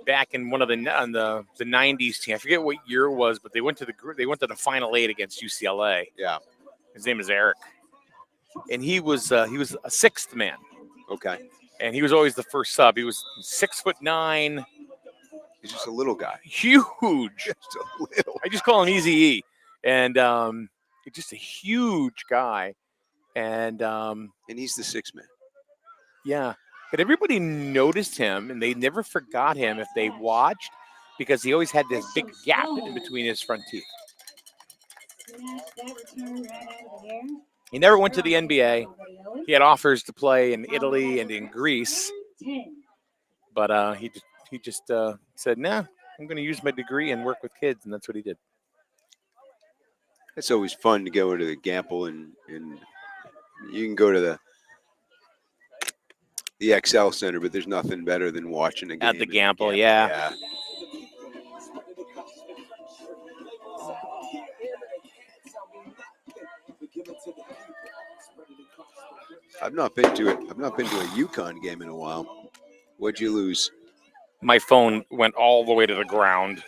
back in one of the 90s team. I forget what year it was, but they went to the Final Eight against UCLA. Yeah. His name is Eric, and he was a sixth man. Okay. And he was always the first sub. He was 6'9". He's just a little guy. Huge. Just a little. I just call him Easy E. And just a huge guy. And he's the sixth man. Yeah. But everybody noticed him, and they never forgot him if they watched, because he always had this big gap in between his front teeth. He never went to the NBA. He had offers to play in Italy and in Greece. But he just said, "Nah, I'm going to use my degree and work with kids," and that's what he did. It's always fun to go into the Gamble, and you can go to the XL Center, but there's nothing better than watching a game at the Gamble. Yeah. I've not been to a UConn game in a while. What'd you lose? My phone went all the way to the ground.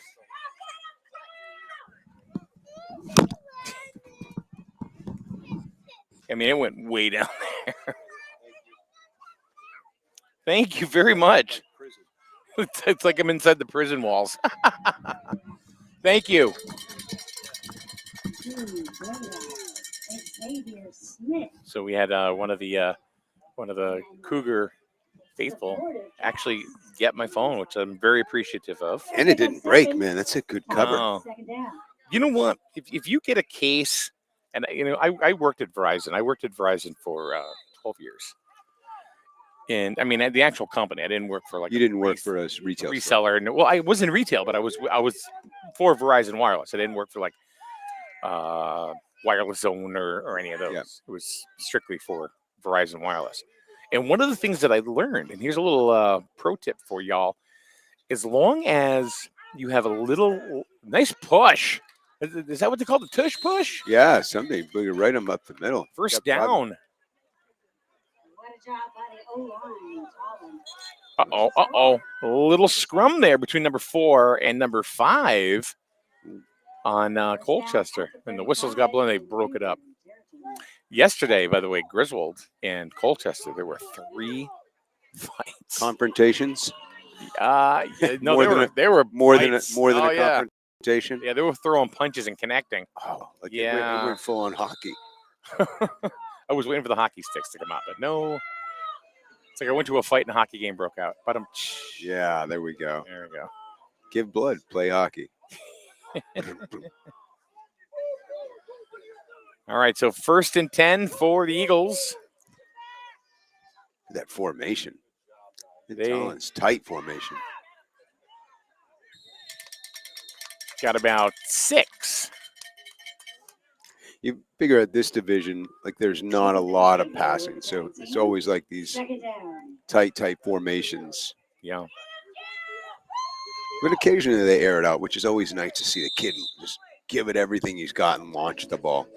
I mean, it went way down there. Thank you very much. It's like I'm inside the prison walls. Thank you. So we had one of the Cougar faithful actually get my phone, which I'm very appreciative of. And it didn't break, man. That's a good cover. Oh. You know what? If you get a case, and I worked at Verizon. I worked at Verizon for 12 years. And I mean, the actual company, I didn't work for like. You didn't work for a retail reseller. Well, I was in retail, but I was for Verizon Wireless. I didn't work for like Wireless Zone or any of those. Yeah. It was strictly for Verizon Wireless. And one of the things that I learned, and here's a little pro tip for y'all, as long as you have a little nice push. Is that what they call the tush push? Yeah, something. But you write them up the middle. First down. Uh-oh. A little scrum there between number 4 and number 5 on Colchester. And the whistles got blown. They broke it up. Yesterday, by the way, Griswold and Colchester, there were 3 fights. Confrontations? No, they were more than a confrontation. Yeah, they were throwing punches and connecting. Oh, like yeah. It went full on hockey. I was waiting for the hockey sticks to come out, but no. It's like I went to a fight and a hockey game broke out. But yeah, there we go. There we go. Give blood, play hockey. All right, so 1st and 10 for the Eagles. That formation. Tolland's tight formation. got about 6. You figure at this division, like there's not a lot of passing, so it's always like these Second down. tight formations. Yeah. But occasionally they air it out, which is always nice to see the kid just give it everything he's got and launch the ball.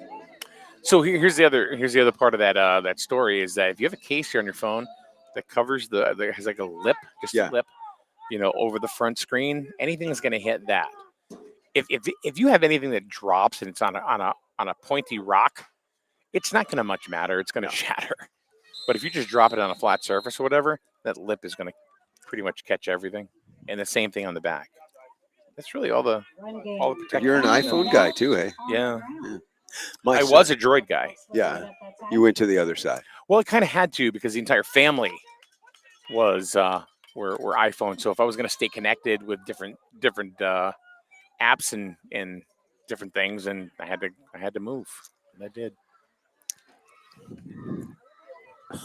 So here's the other part of that story is that if you have a case here on your phone that covers that has like a lip, just Yeah. a lip, over the front screen, anything is going to hit that. If you have anything that drops and it's on a pointy rock, it's not going to much matter. It's going to shatter. But if you just drop it on a flat surface or whatever, that lip is going to pretty much catch everything. And the same thing on the back. That's really all the protection. You're an iPhone guy too, eh? Yeah. My I son- was a Droid guy. Yeah. You went to the other side. Well, it kind of had to because the entire family was were iPhone. So if I was going to stay connected with different apps and different things, and I had to move, and I did.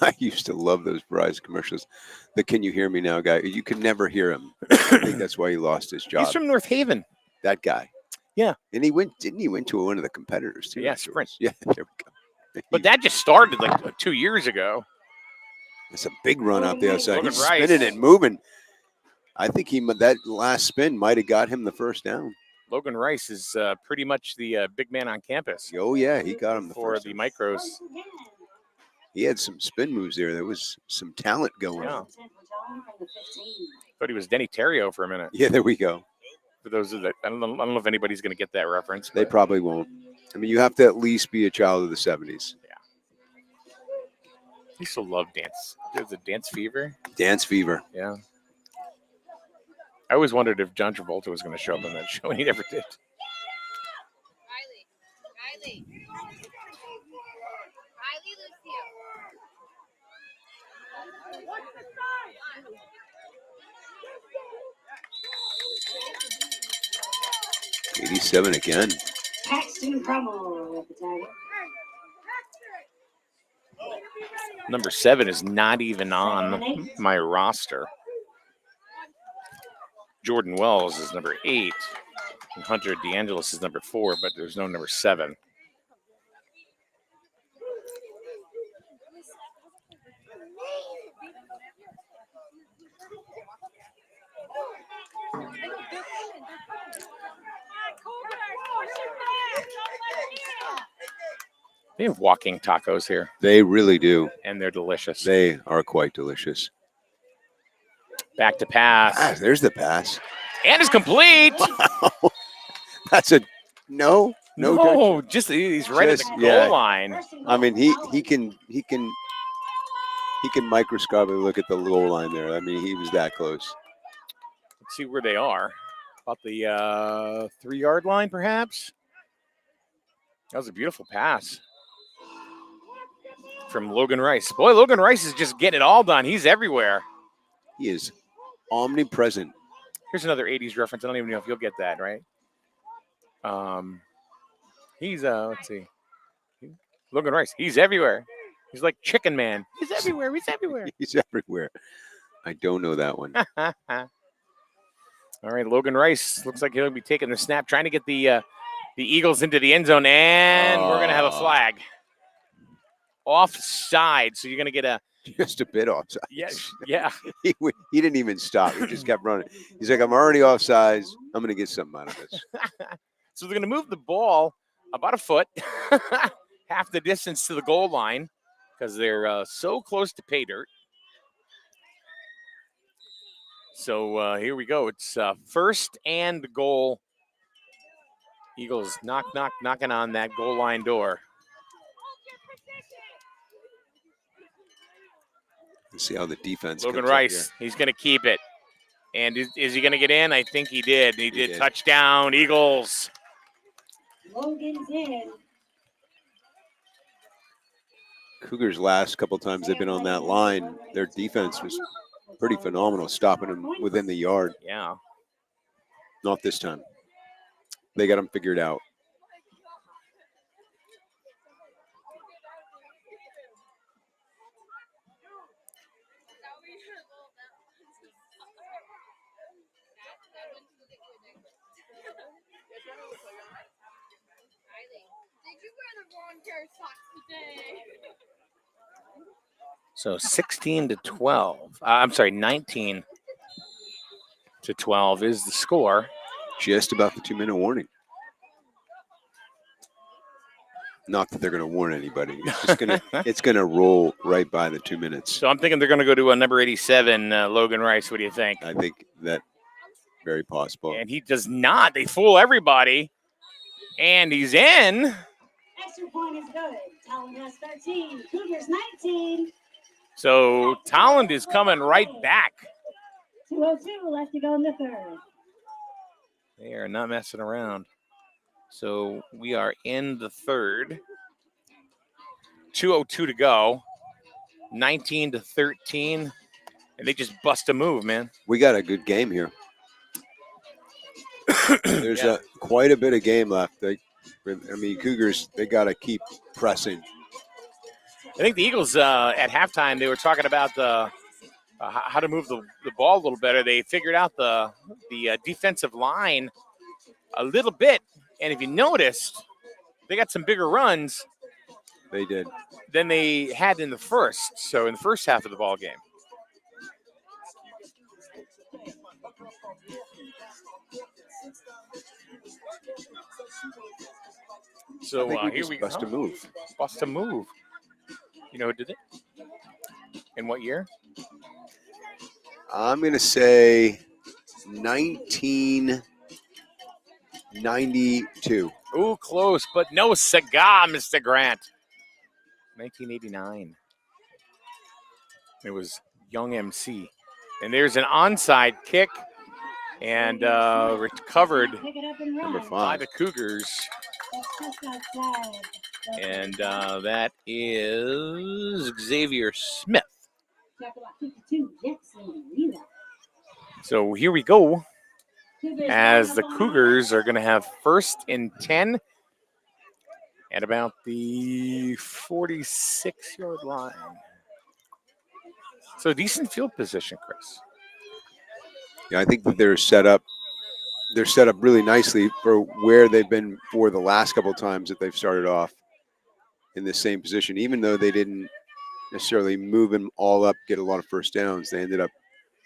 I used to love those Verizon commercials. The "Can you hear me now" guy. You could never hear him. I think that's why he lost his job. He's from North Haven. That guy. Yeah. And didn't he went to one of the competitors too? Yeah, afterwards? Sprint. Yeah, there we go. But that just started like 2 years ago. It's a big run out the outside. Logan He's Rice. spinning and moving. I think that last spin might have got him the first down. Logan Rice is pretty much the big man on campus Oh yeah, he got him the for first the down. micros. He had some spin moves there. There was some talent going Yeah. on. Thought he was Denny Terrio for a minute. Yeah, there we go. For those that I don't know if anybody's going to get that reference. They but probably won't. I mean, you have to at least be a child of the 70s. I used to love dance. There's a Dance Fever. Dance Fever. Yeah. I always wondered if John Travolta was going to show up in that show, and he never did. Riley Lucio. 87 again. Paxton Crummel with the target. Number 7 is not even on my roster. Jordan Wells is number 8. And Hunter DeAngelis is number 4, but there's no number 7. They have walking tacos here, They really do. and they're delicious. They are quite delicious. Back to pass. Ah, there's the pass. And it's complete. Wow. That's a no touch. Just he's right at Just- the goal yeah. line. I mean, he can microscopically look at the goal line there. I mean, he was that close. Let's see where they are. About the 3-yard line, perhaps. That was a beautiful pass from Logan Rice. Boy, Logan Rice is just getting it all done. He's everywhere. He is omnipresent. Here's another 80s reference. I don't even know if you'll get that, right? He's let's see. Logan Rice. He's everywhere. He's like Chicken Man. He's everywhere. He's everywhere. He's everywhere. I don't know that one. All right, Logan Rice looks like he'll be taking the snap, trying to get the Eagles into the end zone, and we're gonna have a flag. Offside. So you're gonna get a Just a bit offside. yeah. He didn't even stop. He just kept running. He's like, I'm already offside. I'm going to get something out of this. So they're going to move the ball about a foot, half the distance to the goal line, because they're so close to pay dirt. So here we go. It's first and goal. Eagles knocking on that goal line door. Let's see how the defense Logan comes up Rice, he's going to keep it. And is he going to get in? I think he did. He did. Touchdown, Eagles. Logan's in. here. Cougars last couple times they've been on that line, their defense was pretty phenomenal, stopping them within the yard. Yeah. Not this time. They got them figured out. So 16 to 12. I'm sorry, 19 to 12 is the score. Just about the 2-minute warning. Not that they're going to warn anybody. It's just going to it's going to roll right by the 2 minutes. So I'm thinking they're going to go to a number 87, Logan Rice. What do you think? I think that very possible. And he does not. They fool everybody. And he's in. Extra point is good. Tolland has 13. Cougars 19. So Tolland is coming right back. 2:02 left to go in the third. They are not messing around. So we are in the third. 2:02 to go. 19 to 13. And they just bust a move, man. We got a good game here. There's quite a bit of game left. Cougars, they got to keep pressing. I think the Eagles at halftime, they were talking about the how to move the ball a little better. They figured out the defensive line a little bit. And if you noticed, they got some bigger runs. They did. Than they had in the first. So in the first half of the ball game. So here we go. Bust a move. Bust a move. You know who did it? In what year? I'm going to say 1992. Ooh, close, but no cigar, Mr. Grant. 1989. It was Young MC. And there's an onside kick and recovered Number by 5. the Cougars. And that is Xavier Smith. So here we go. As the Cougars are going to have 1st and 10 at about the 46-yard line. So decent field position, Chris. Yeah, I think that they're set up really nicely for where they've been for the last couple of times that they've started off in the same position. Even though they didn't necessarily move them all up, get a lot of first downs, they ended up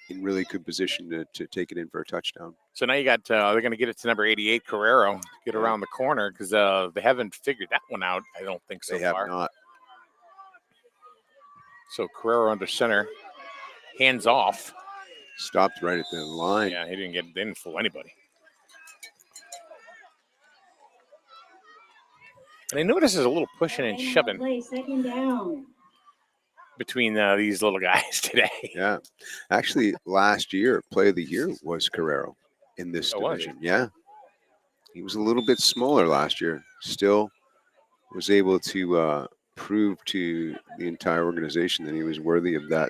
in really good position to take it in for a touchdown. So now you got they're going to get it to number 88, Carrero, get around the corner because they haven't figured that one out. I don't think so far. They have not. So Carrero under center, hands off. Stopped right at the line. Yeah, they didn't fool anybody. And I notice there's a little pushing and shoving Second down. between these little guys today. Yeah. Actually, last year, play of the year was Carrero in this division. Yeah. He was a little bit smaller last year. Still was able to prove to the entire organization that he was worthy of that.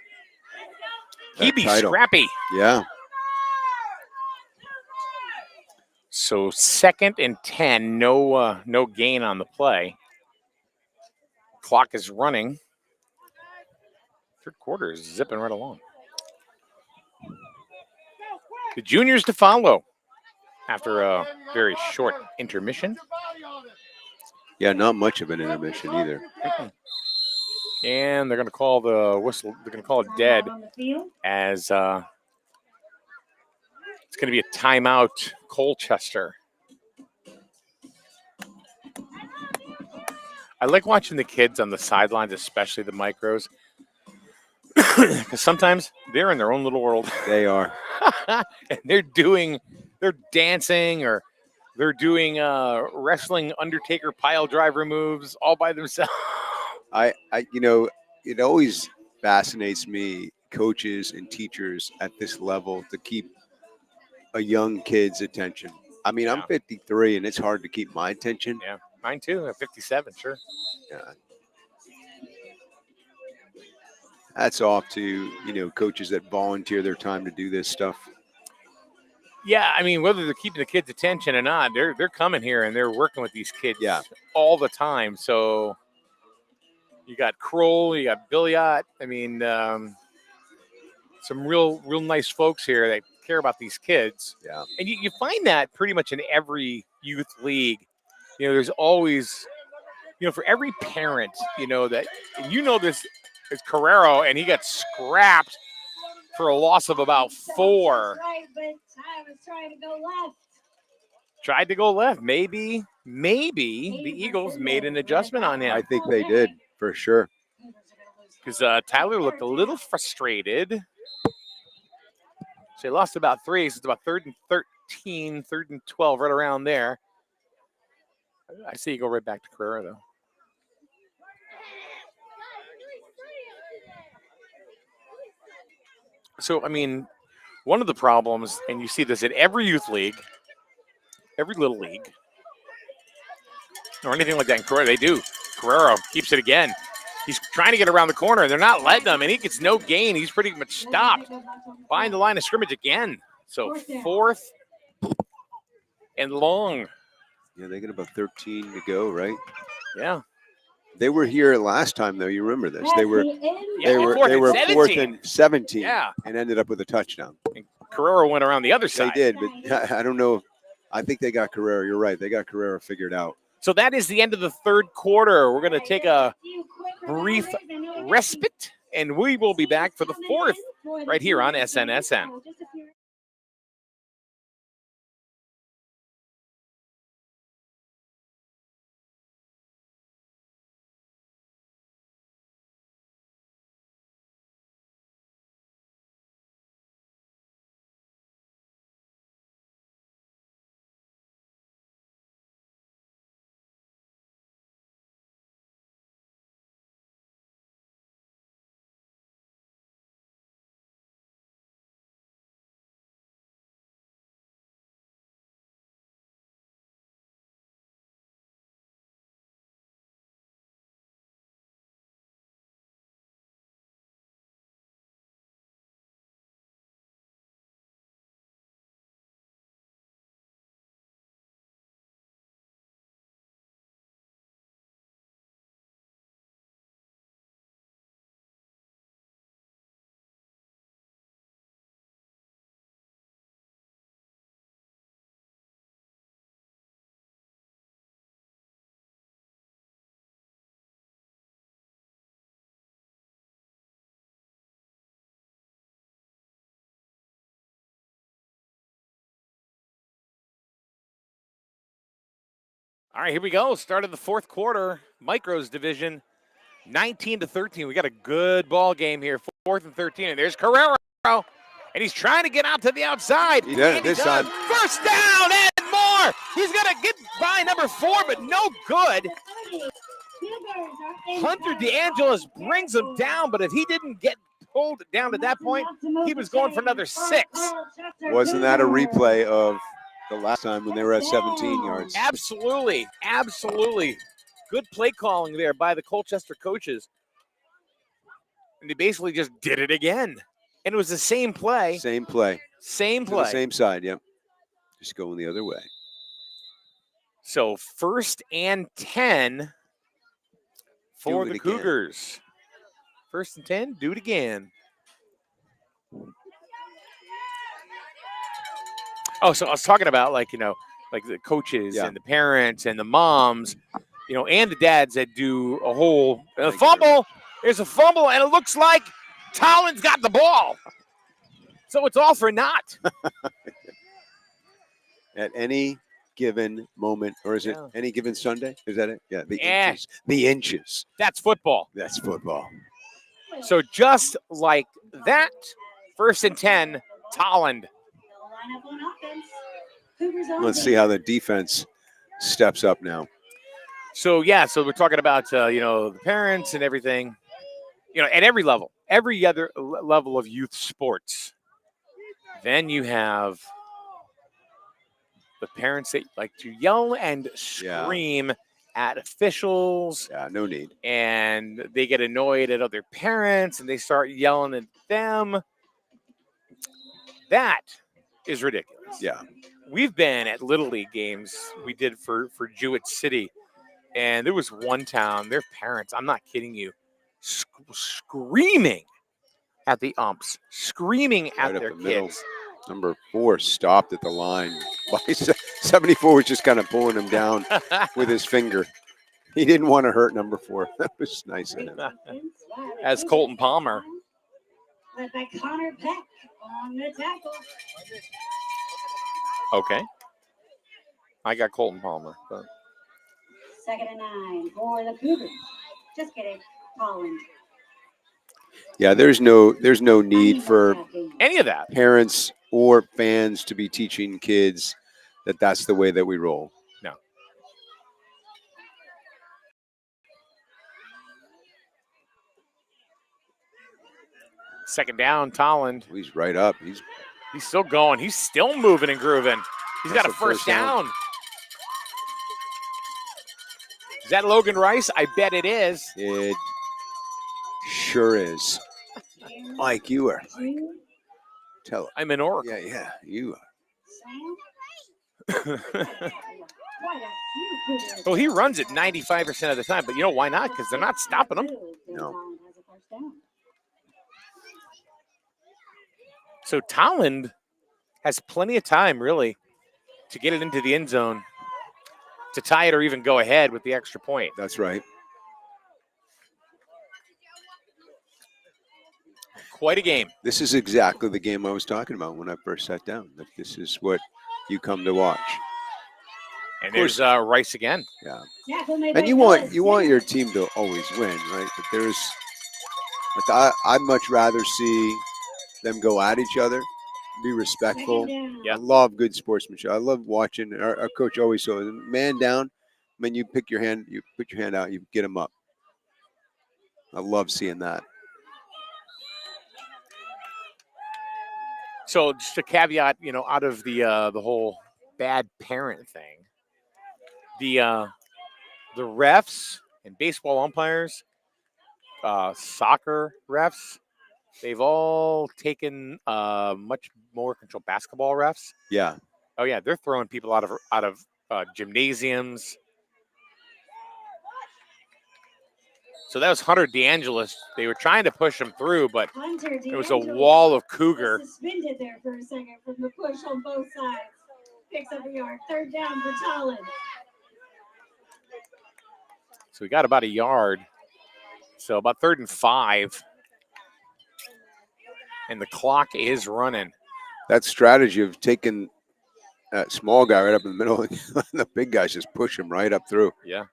He be title. scrappy. Yeah. So 2nd and 10, no gain on the play. Clock is running. Third quarter is zipping right along. The juniors to follow after a very short intermission. Yeah, not much of an intermission either. And they're going to call the whistle. They're going to call it dead as it's going to be a timeout, Colchester. I like watching the kids on the sidelines, especially the micros, because sometimes they're in their own little world. They are. And they're dancing or they're doing wrestling Undertaker pile driver moves all by themselves. It always fascinates me, coaches and teachers at this level, to keep a young kid's attention. I mean, I'm 53 and it's hard to keep my attention. Yeah, mine too. I'm 57, sure. Yeah. That's off to, coaches that volunteer their time to do this stuff. Yeah, I mean, whether they're keeping the kids' attention or not, they're coming here and they're working with these kids all the time. So you got Kroll, you got Billiot. I mean, some real nice folks here that care about these kids. Yeah. And you find that pretty much in every youth league. There's always for every parent, that, and this is Carrero, and he got scrapped for a loss of about 4. Right, but I was trying to go left. Tried to go left. Maybe the Eagles made an adjustment on him. I think they did, for sure. Because Tyler looked a little frustrated. So he lost about 3. So it's about 3rd and 13, 3rd and 12, right around there. I see you go right back to Carrera, though. So, I mean, one of the problems, and you see this in every youth league, every little league, or anything like that in Carrera, they do. Carrero keeps it again. He's trying to get around the corner, and they're not letting him, and he gets no gain. He's pretty much stopped behind the line of scrimmage again. So 4th and long. Yeah, they got about 13 to go, right? Yeah. They were here last time, though. You remember this? They were fourth and 4th and 17, Yeah. and ended up with a touchdown. And Carrero went around the other side. They did, but I don't know. I think they got Carrera. You're right. They got Carrera figured out. So that is the end of the 3rd quarter. We're going to take a brief respite, and we will be back for the 4th right here on SNSN. All right, here we go. Start of the 4th quarter. Micros division, 19-13. We got a good ball game here. 4th and 13. And there's Carrero. And he's trying to get out to the outside. He did it this time. First down and more. He's going to get by number 4, but no good. Hunter DeAngelis brings him down, but if he didn't get pulled down at that point, he was going for another 6. Wasn't that a replay of the last time when they were at 17 yards? Absolutely. Absolutely. Good play calling there by the Colchester coaches. And they basically just did it again. And it was the same play. Same play. Same To play. the same side, yep. Just going the other way. So 1st and 10 for the Cougars. 1st and 10, do it again. Oh, so I was talking about like the coaches and the parents and the moms, and the dads that do a whole fumble. There's a fumble, and it looks like Tolland's got the ball. So it's all for naught. At any given moment, or is it any given Sunday? Is that it? Yeah, the inches. The inches. That's football. That's football. So just like that, 1st and 10, Tolland. Let's see how the defense steps up now. So we're talking about the parents and everything, at every level, every other level of youth sports. Then you have the parents that like to yell and scream at officials. Yeah, no need. And they get annoyed at other parents and they start yelling at them. That is ridiculous. Yeah. We've been at Little League games we did for Jewett City. And there was one town, their parents, I'm not kidding you, screaming at the umps, screaming at their kids. Number 4 stopped at the line. 74 was just kind of pulling him down with his finger. He didn't want to hurt number 4. That was nice of him. As Colton Palmer. Led by Connor Peck on the tackle. Okay. I got Colton Palmer. But 2nd and 9 for the Cougars. Just kidding. Tolland. Yeah, there's no need for any of that. parents or fans to be teaching kids that that's the way that we roll. No. Second down, Tolland. He's right up. He's still going. He's still moving and grooving. He's got a That's a first first down. down. Is that Logan Rice? I bet it is. It sure is. Mike, you are. Tell him. I'm in Oracle. Yeah, you Well, he runs it 95% of the time, but you know why not? Because they're not stopping him. No. So Tolland has plenty of time, really, to get it into the end zone, to tie it or even go ahead with the extra point. That's right. Quite a game. This is exactly the game I was talking about when I first sat down. That this is what you come to watch. And there's Rice again. Yeah. And you want your team to always win, right? But I'd much rather see them go at each other, be respectful. Yeah. I love good sportsmanship. I love watching. Our coach always says, man down. When you put your hand out, you get them up. I love seeing that. So just a caveat, out of the whole bad parent thing, the refs and baseball umpires, soccer refs, they've all taken much more control. Basketball refs, Yeah. oh yeah, they're throwing people out of gymnasiums. So that was Hunter DeAngelis. They were trying to push him through, but there was a wall of Cougar. Suspended there for a second from the push on both sides. Picks up a yard. 3rd down for Tolland. So we got about a yard. So about 3rd and 5. And the clock is running. That strategy of taking that small guy right up in the middle, and the big guys just push him right up through. Yeah.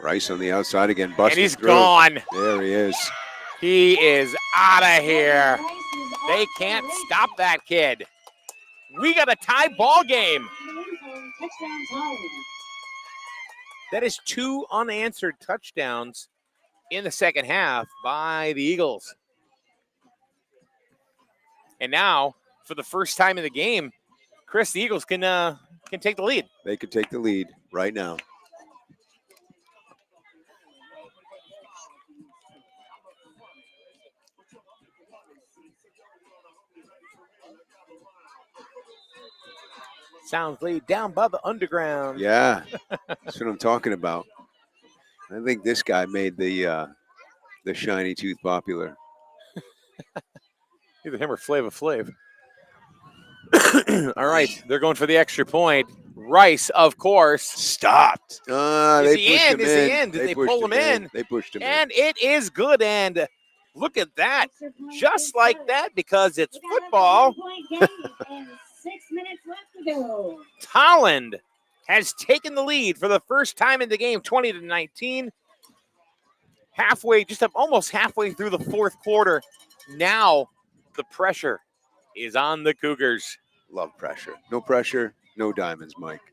Rice on the outside again, busted And he's through. gone. There he is. He is out of here. They can't stop that kid. We got a tie ball game. Touchdown Tolland. That is 2 unanswered touchdowns in the second half by the Eagles. And now, for the first time in the game, Chris, the Eagles can take the lead. They could take the lead right now. Sounds laid down by the underground. Yeah, that's what I'm talking about. I think this guy made the shiny tooth popular. Either him or Flava Flav. All right, they're going for the extra point. Rice, of course, stopped. They pushed him in. End. Did they pull him in? They pushed him in. And it is good. And look at that. Just like that, because it's football. 6 minutes left to go. Tolland has taken the lead for the first time in the game, 20-19. Almost halfway through the fourth quarter. Now the pressure is on the Cougars. Love pressure. No pressure, no diamonds, Mike.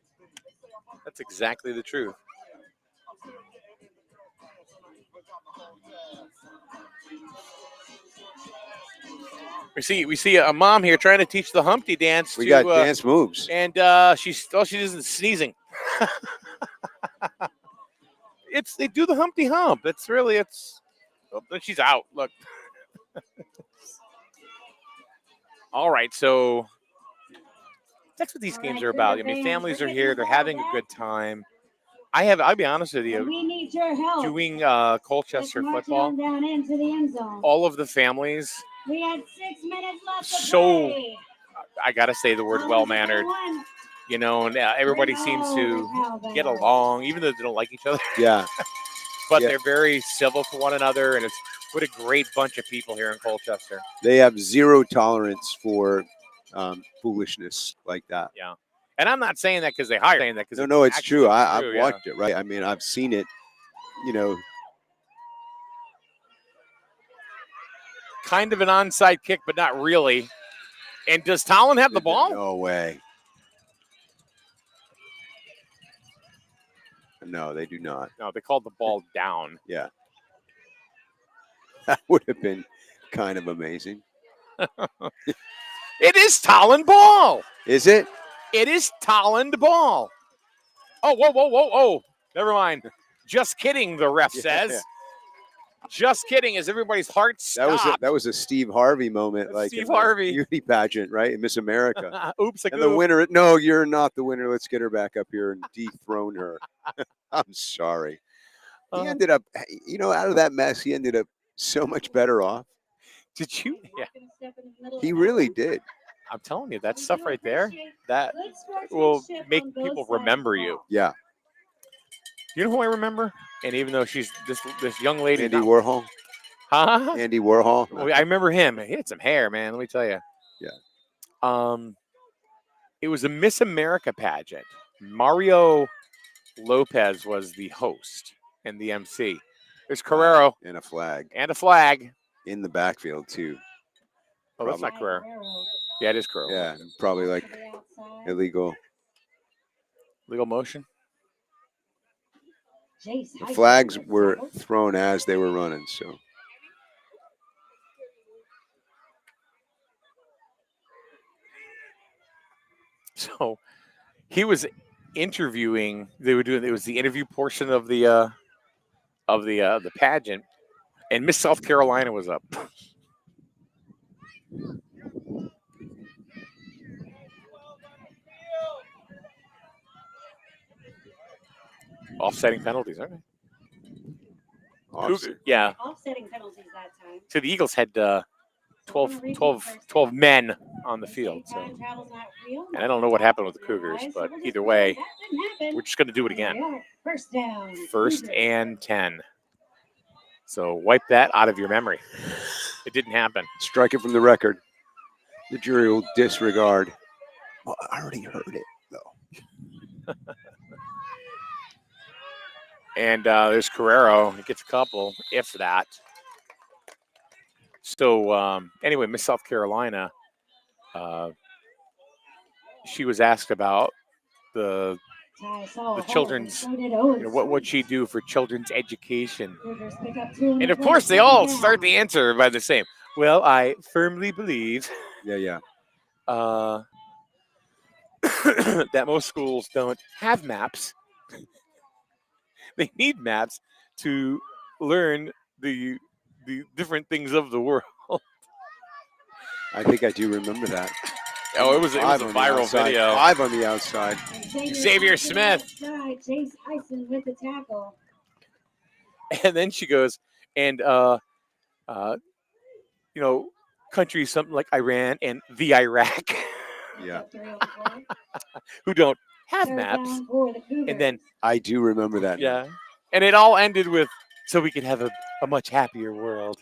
That's exactly the truth. We see a mom here trying to teach the Humpty dance. We got dance moves. And she isn't sneezing. They do the Humpty Hump. She's out. Look. All right, so that's what these games are about. I mean, families are here. They're having a good time. I'll be honest with you. need your help. doing Let's Colchester march it football, on down into the end zone. all of the families, We had 6 minutes left to So play. I got to say the word Tolland's well-mannered, one. you know, and everybody seems to get along, even though they don't like each other, Yeah. but Yeah. they're very civil to one another, and it's what a great bunch of people here in Colchester. They have zero tolerance for foolishness like that. Yeah. And I'm not saying that because they hired, saying that because No, it's true. I've yeah. watched it, right? I mean, I've seen it, you know. Kind of an onside kick, but not really. And does Tolland have the ball? No way. No, they do not. No, they called the ball down. Yeah. That would have been kind of amazing. It is Tolland ball. Is it? It is Tolland ball. Oh, whoa. Never mind. Just kidding, the ref says. Just kidding, as everybody's heart stopped. That was a Steve Harvey moment, like Steve in the Harvey beauty pageant, right? In Miss America. Oops, And the winner, no, you're not the winner. Let's get her back up here and dethrone her. I'm sorry. He ended up, you know, out of that mess, he ended up so much better off. Did you? Yeah. He really did. I'm telling you, that stuff right there, that will make people remember you. Yeah. You know who I remember? And even though she's this young lady, Andy Warhol. huh? Andy Warhol. Well, I remember him. He had some hair, man. Let me tell you. Yeah. It was a Miss America pageant. Mario Lopez was the host and the MC. There's Carrero And a flag. and a flag. In the backfield, too. Oh, that's not Carrero. Yeah, it is Carrero. Yeah, probably like illegal. Legal motion. The flags were thrown as they were running, so. So he was interviewing. They were doing. It was the interview portion of the pageant, and Miss South Carolina was up. Offsetting penalties, aren't they? Yeah. Offsetting penalties that time. So the Eagles had 12 men on the field. So, and I don't know what happened with the Cougars, but either way, we're just going to do it again. First down. First and 10. So wipe that out of your memory. It didn't happen. Strike it from the record. The jury will disregard. Well, I already heard it, though. And there's Carrero. He gets a couple, if that. So anyway, Miss South Carolina, she was asked about the children's, what she'd do for children's education. And of course, they all start the answer by the same. Well, I firmly believe. Yeah. That most schools don't have maps. They need maps to learn the different things of the world. I think I do remember that. Oh, it was a viral video. 5 on the outside. Xavier Smith. Chase Eisen with the tackle. And then she goes, and countries something like Iran and the Iraq. Yeah. Who don't have maps. And then I do remember that. Yeah. And it all ended with, so we can have a much happier world.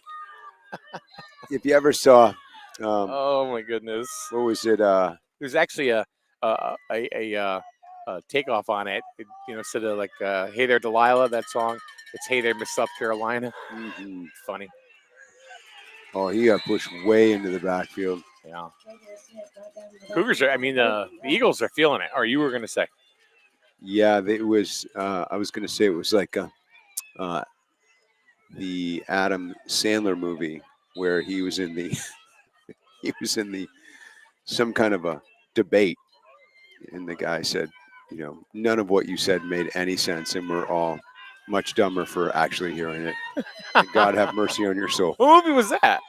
If you ever saw, oh my goodness. What was it? There's actually a takeoff on it. Instead of like "Hey There Delilah," that song, it's "Hey There Miss South Carolina." Mm-hmm. Funny. Oh, he got pushed way into the backfield. Yeah. Cougars are. I mean, the Eagles are feeling it. Or you were going to say? Yeah, it was. I was going to say it was like the Adam Sandler movie where he was in the some kind of a debate, and the guy said, none of what you said made any sense, and we're all much dumber for actually hearing it. And God have mercy on your soul. What movie was that?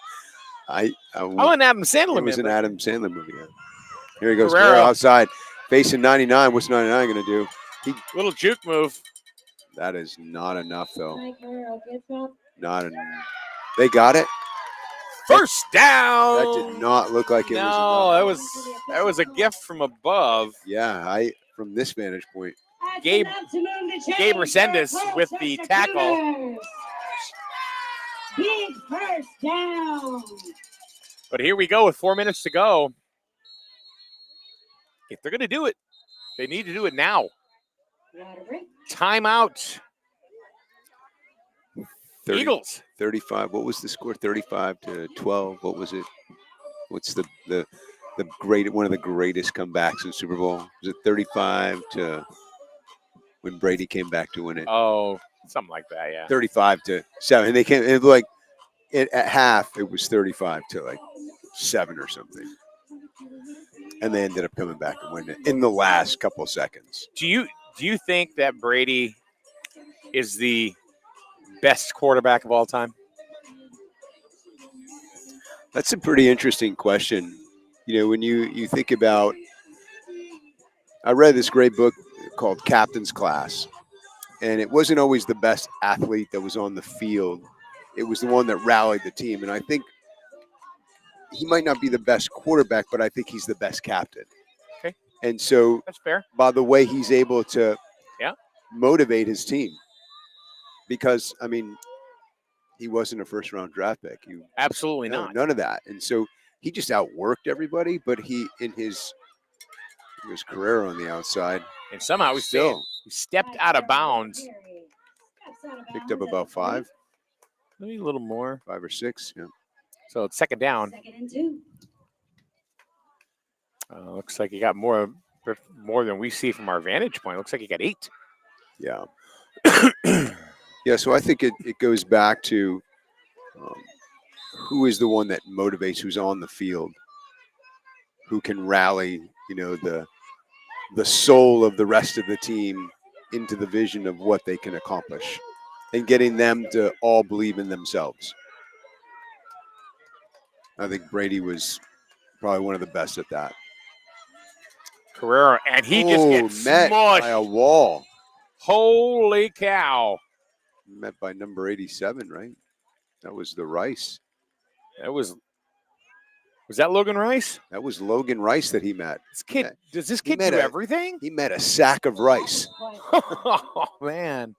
An Adam Sandler movie. It was an Adam Sandler movie. Yeah. Here he goes, Carrero Carrero outside, facing 99. What's 99 going to do? Little juke move. That is not enough, though. Mike Guerrero gets up. Not They got it. First down. That did not look like it was No, enough. that was a gift from above. Yeah, from this vantage point. Gabe Resendez with the tackle. Big first down. But here we go with 4 minutes to go. If they're going to do it, they need to do it now. Timeout. 30, Eagles. 35. What was the score? 35-12. What was it? What's the one of the greatest comebacks in Super Bowl? Was it 35 to when Brady came back to win it? Oh, something like that, yeah. 35-7. And they came. It was like at half. It was 35-7 or something. And they ended up coming back and winning it in the last couple of seconds. Do you think that Brady is the best quarterback of all time? That's a pretty interesting question. You know, when you think about, I read this great book called Captain's Class, and it wasn't always the best athlete that was on the field. It was the one that rallied the team. And I think he might not be the best quarterback, but I think he's the best captain. Okay. And so that's fair. By the way he's able to motivate his team. Because, I mean, he wasn't a first-round draft pick. Absolutely not. None of that. And so he just outworked everybody, but he was career on the outside. And somehow he stepped out of bounds. Picked up about 5. Maybe a little more. 5 or 6, yeah. So it's second down. 2nd and 2. Looks like he got more than we see from our vantage point. Looks like he got 8. Yeah. Yeah, so I think it goes back to who is the one that motivates, who's on the field, who can rally, you know, the soul of the rest of the team into the vision of what they can accomplish and getting them to all believe in themselves. I think Brady was probably one of the best at that. Carrera, and he just gets met smushed by a wall. Holy cow. Met by number 87, right? That was the Rice. Was that Logan Rice? That was Logan Rice that he met. Does this kid do everything? He met a sack of rice. Oh, man.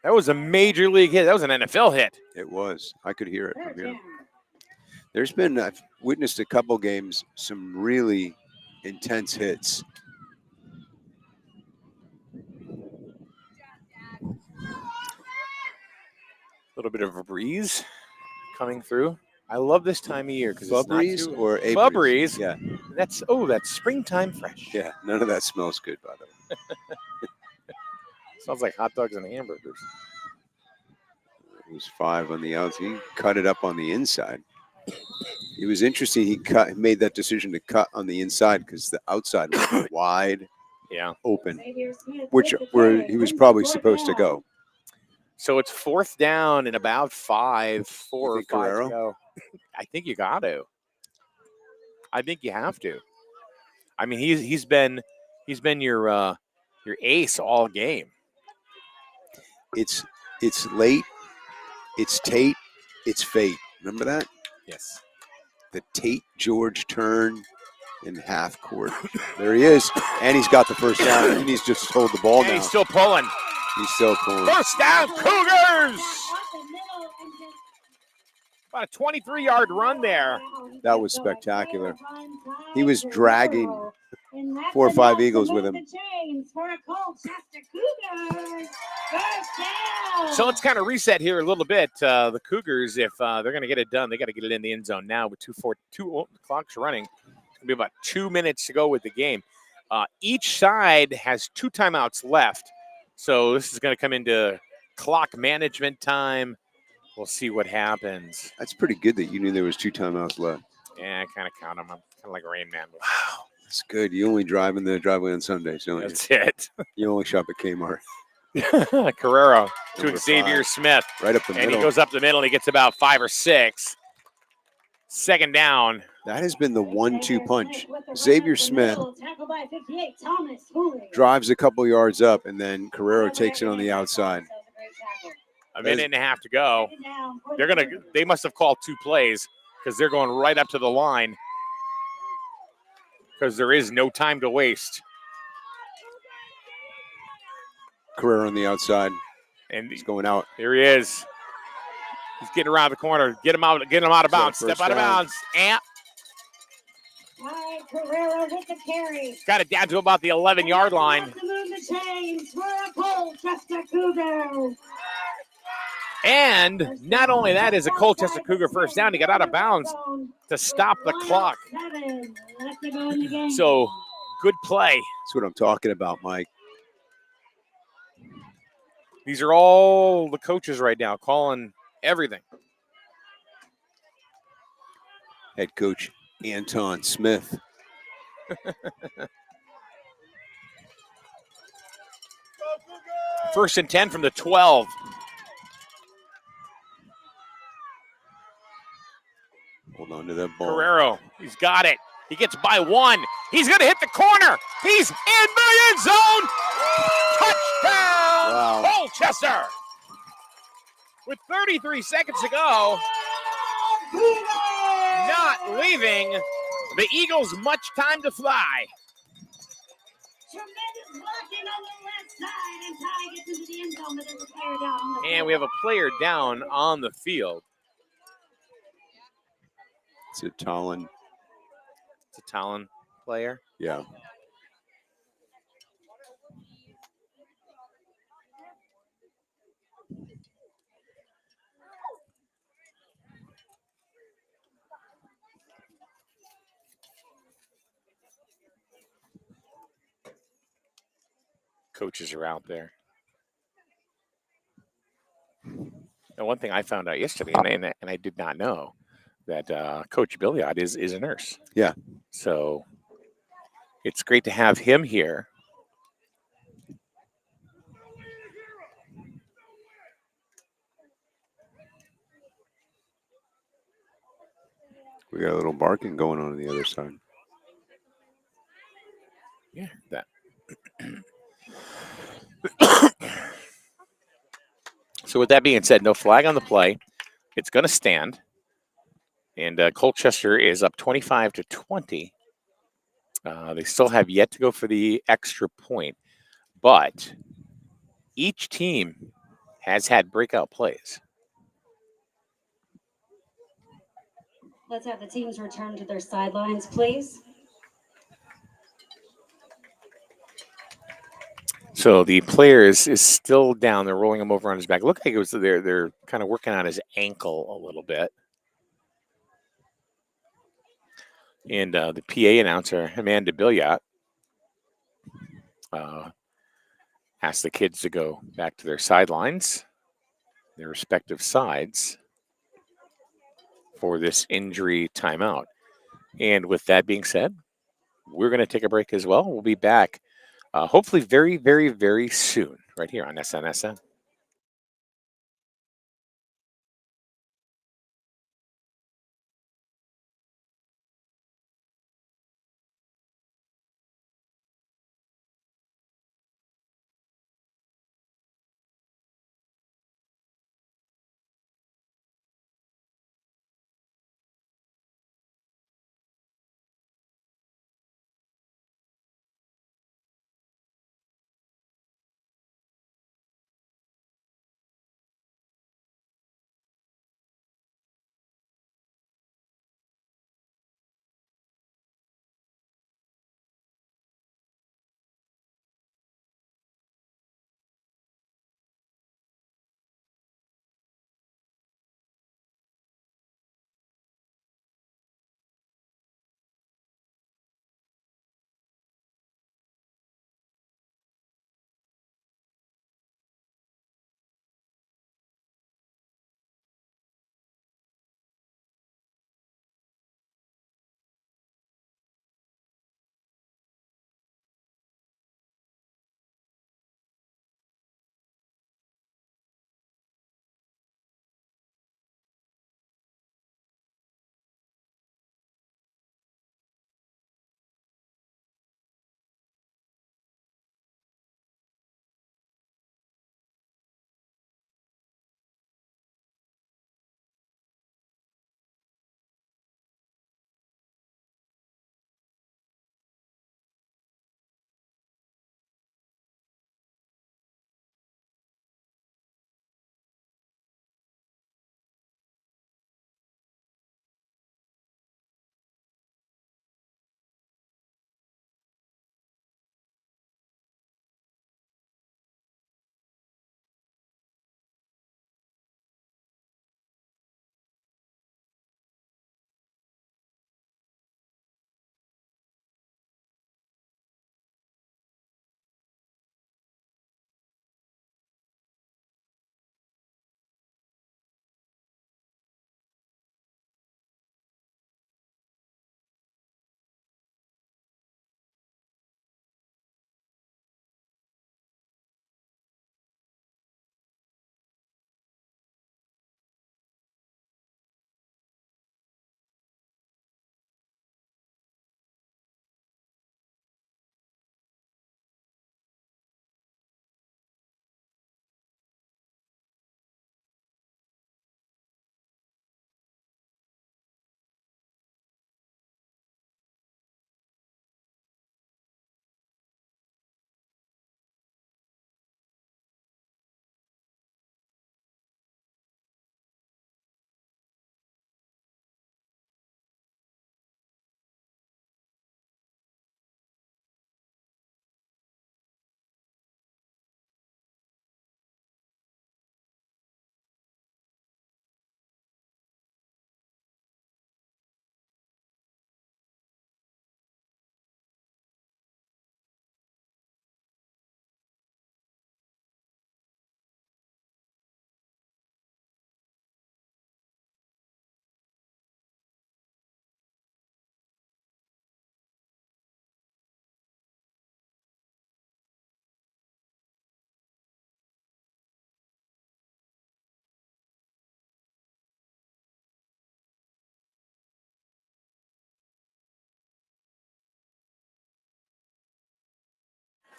That was a major league hit. That was an NFL hit. It was. I could hear it from here. I've witnessed a couple games, some really intense hits. A little bit of a breeze coming through. I love this time of year because it's not breeze too or a breeze. Yeah, that's springtime fresh. Yeah, none of that smells good, by the way. Smells like hot dogs and hamburgers. It was 5 on the outs. He cut it up on the inside. It was interesting. He made that decision to cut on the inside because the outside was wide, open, where he was probably supposed to go. So it's 4th down and about 4 or 5 Guerrero? to go. I think you got to. I think you have to. I mean, he's been your ace all game. It's late. It's Tate. It's fate. Remember that? Yes. The Tate George turn in half court. There he is, and he's got the first down. He needs to just hold the ball and now. He's still pulling. He's still pulling. First down, Cougars! About a 23-yard run there. That was spectacular. He was dragging 4 or 5 Eagles with him. So let's kind of reset here a little bit. The Cougars, if they're going to get it done, they got to get it in the end zone now with 2 clocks running. It's going to be about 2 minutes to go with the game. Each side has 2 timeouts left. So this is going to come into clock management time. We'll see what happens. That's pretty good that you knew there was 2 timeouts left. Yeah, I kind of count them. I'm kind of like a Rain Man. Wow, that's good. You only drive in the driveway on Sundays, don't you? That's it. You only shop at Kmart. Carrero to Number Xavier 5. Smith. Right up the middle. And he goes up the middle and he gets about 5 or 6. Second down. That has been the 1-2 punch. Xavier Smith drives a couple yards up, and then Carrero takes it on the outside. A minute and a half to go. They must have called 2 plays because they're going right up to the line because there is no time to waste. Carrero on the outside. And He's going out. Here he is. He's getting around the corner. Get him out of bounds. Step out of bounds. And Carrero with the carry. got it down to about the 11-yard line. To move the chains for a Colchester Cougar. And not only that is a Colchester Cougar first down, he got out of bounds to stop the clock. So good play. That's what I'm talking about, Mike. These are all the coaches right now calling everything. Head coach Anton Smith. First and 10 from the 12. Hold on to that ball. Carrero, he's got it. He gets by 1. He's going to hit the corner. He's in the end zone. Touchdown, Wow. Colchester. With 33 seconds to go, not leaving the Eagles much time to fly. Tremendous blocking on the left side, and Ty gets into the end zone, but there's a player down on the And we have a player down on the field. It's a Tolland. It's a Tolland player. Yeah. Coaches are out there. And one thing I found out yesterday, and I did not know, that Coach Billiot is a nurse. Yeah. So it's great to have him here. We got a little barking going on the other side. Yeah, that. So with that being said, no flag on the play. It's going to stand. And Colchester is up 25-20. They still have yet to go for the extra point. But each team has had breakout plays. Let's have the teams return to their sidelines, please. So the player is still down. They're rolling him over on his back. Look like it was they're kind of working on his ankle a little bit. And the PA announcer, Amanda Billiot, asked the kids to go back to their sidelines, their respective sides, for this injury timeout. And with that being said, we're going to take a break as well. We'll be back hopefully very, very, very soon right here on SNSN.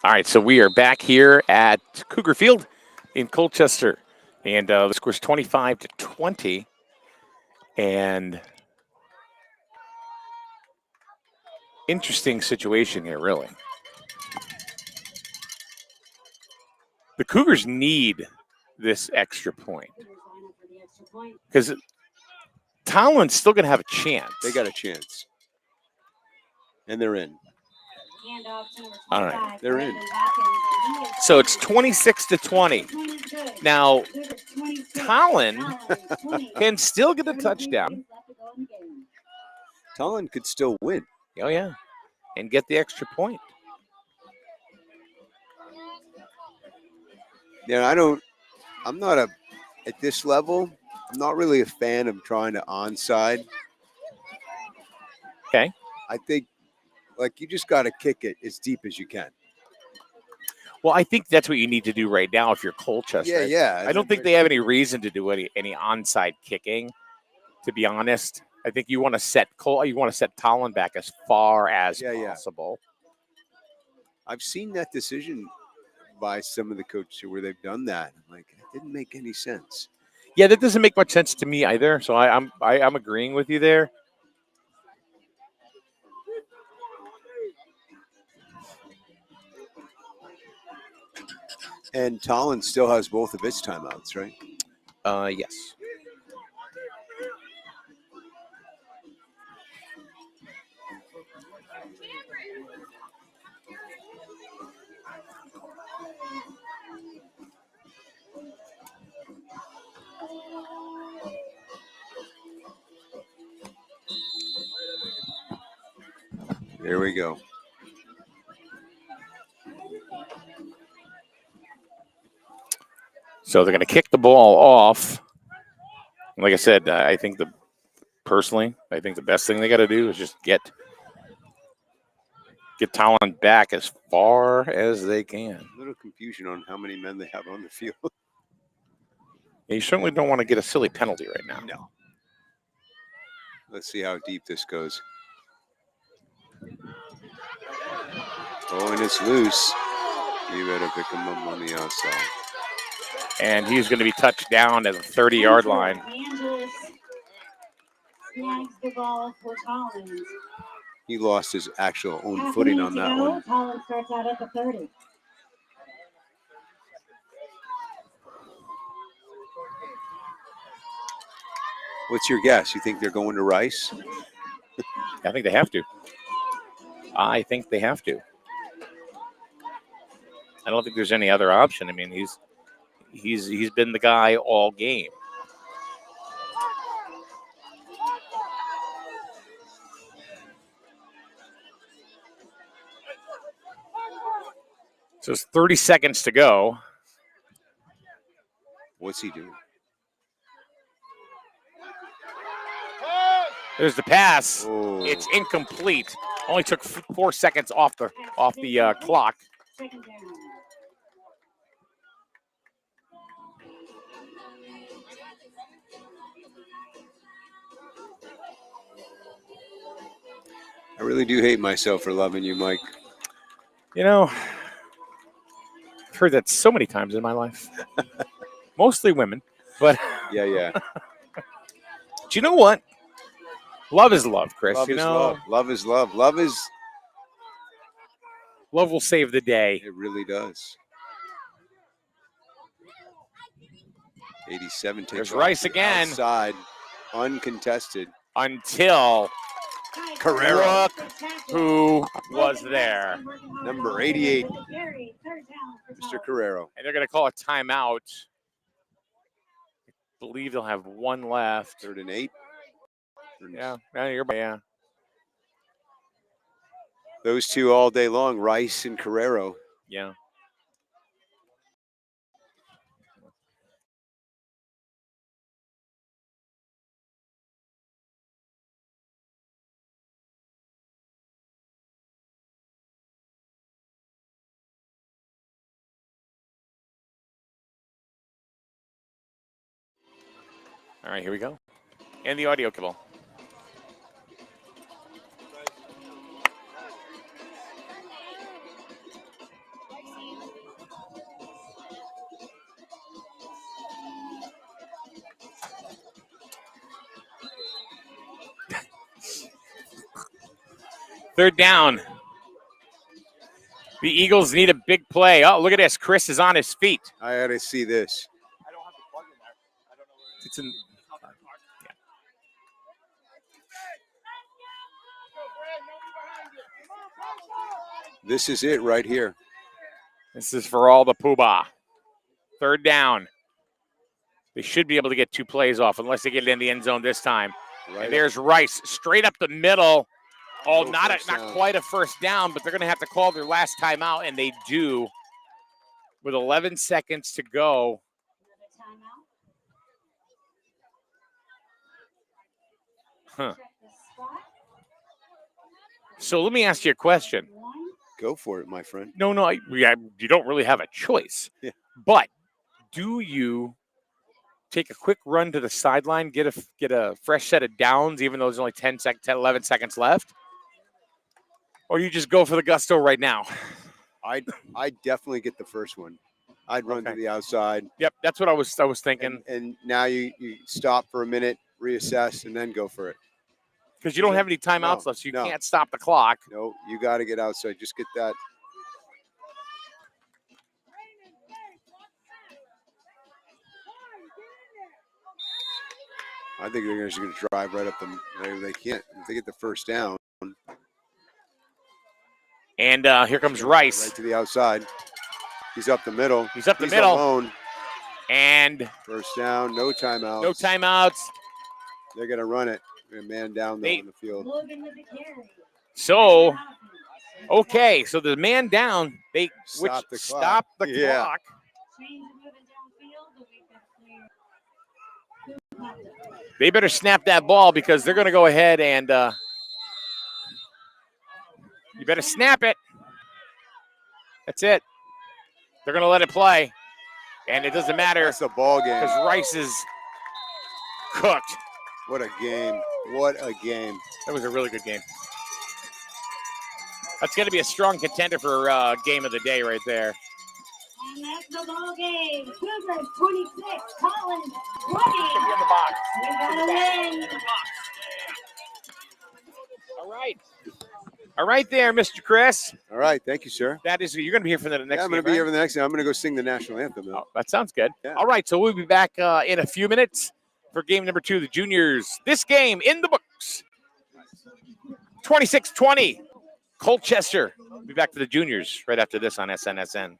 All right, so we are back here at Cougar Field in Colchester, and the score's 25-20. And interesting situation here, really. The Cougars need this extra point because Tolland's still going to have a chance. They got a chance. And they're in. All right. They're in. So it's 26-20. Now, Tolland can still get a touchdown. Tolland could still win. Oh, yeah. And get the extra point. Yeah, I'm not at this level, I'm not really a fan of trying to onside. Okay. I think, like, you just got to kick it as deep as you can. Well, I think that's what you need to do right now if you're Colchester. Yeah. I don't think they have any reason to do any onside kicking, to be honest. I think you want to set Tolland back as far as possible. I've seen that decision by some of the coaches where they've done that. I'm like, it didn't make any sense. Yeah, that doesn't make much sense to me either. So I'm agreeing with you there. And Tolland still has both of its timeouts, right? Yes. There we go. So they're going to kick the ball off. Like I said, I think the best thing they got to do is just get Tolland back as far as they can. A little confusion on how many men they have on the field. You certainly don't want to get a silly penalty right now. No. Let's see how deep this goes. Oh, and it's loose. You better pick him up on the outside. And he's going to be touched down at the 30-yard line. Snags the ball for Tolland. He lost his actual own footing on that one. Tolland starts out at the 30. What's your guess? You think they're going to Rice? I think they have to. I don't think there's any other option. I mean, he's been the guy all game. So it's 30 seconds to go. What's he doing? There's the pass. Oh. It's incomplete. Only took 4 seconds off the clock. Second down. I really do hate myself for loving you, Mike. You know, I've heard that so many times in my life. Mostly women, but Yeah. do you know what? Love is love, Chris. Love you is know, love. Love is love. love will save the day. It really does. 87 takes There's off Rice the again. Outside, uncontested. Until Carrera. look who was there. Number 88, Mr. Carrero. And they're going to call a timeout. I believe they'll have one left. 3rd and 8. Yeah. Yeah. Those two all day long, Rice and Carrero. Yeah. All right, here we go. And the audio cable. Third down. The Eagles need a big play. Oh, look at this. Chris is on his feet. I got to see this. It's in. This is it right here. This is for all the poobah. Third down. They should be able to get 2 plays off unless they get it in the end zone this time. Right. And there's Rice straight up the middle. Oh, No not first down. quite a first down, but they're going to have to call their last timeout, and they do with 11 seconds to go. Huh. So let me ask you a question. Go for it, my friend. No, you don't really have a choice. Yeah. But do you take a quick run to the sideline, get a fresh set of downs, even though there's only 11 seconds left? Or you just go for the gusto right now? I definitely get the first one. I'd run to the outside. Yep, that's what I was thinking. And now you stop for a minute, reassess, and then go for it. Because you don't have any timeouts left, so you can't stop the clock. No, you got to get outside. Just get that. I think they're just going to drive right up the. They can't. If they get the first down. And here comes Rice. Right to the outside. He's up the middle. He's up the middle. Alone. And first down, no timeouts. No timeouts. They're going to run it. They're a man down though in the field. So, okay, so the man down, they Stop the stop the clock. They better snap that ball because they're going to go ahead and you better snap it. That's it. They're going to let it play, and it doesn't matter. It's a ball game because Rice is cooked. What a game. What a game. That was a really good game. That's going to be a strong contender for game of the day right there. And that's the ball game. Cougars 26, Tolland 20. In the box. We got to win. All right. All right there, Mr. Chris. All right. Thank you, sir. That is, you're going to be here for the next game, I'm going to be here for the next game. I'm going to go sing the national anthem, though. Oh, that sounds good. Yeah. All right. So we'll be back in a few minutes for game number 2, the juniors. This game in the books. 26-20. Colchester. We'll be back to the juniors right after this on SNSN.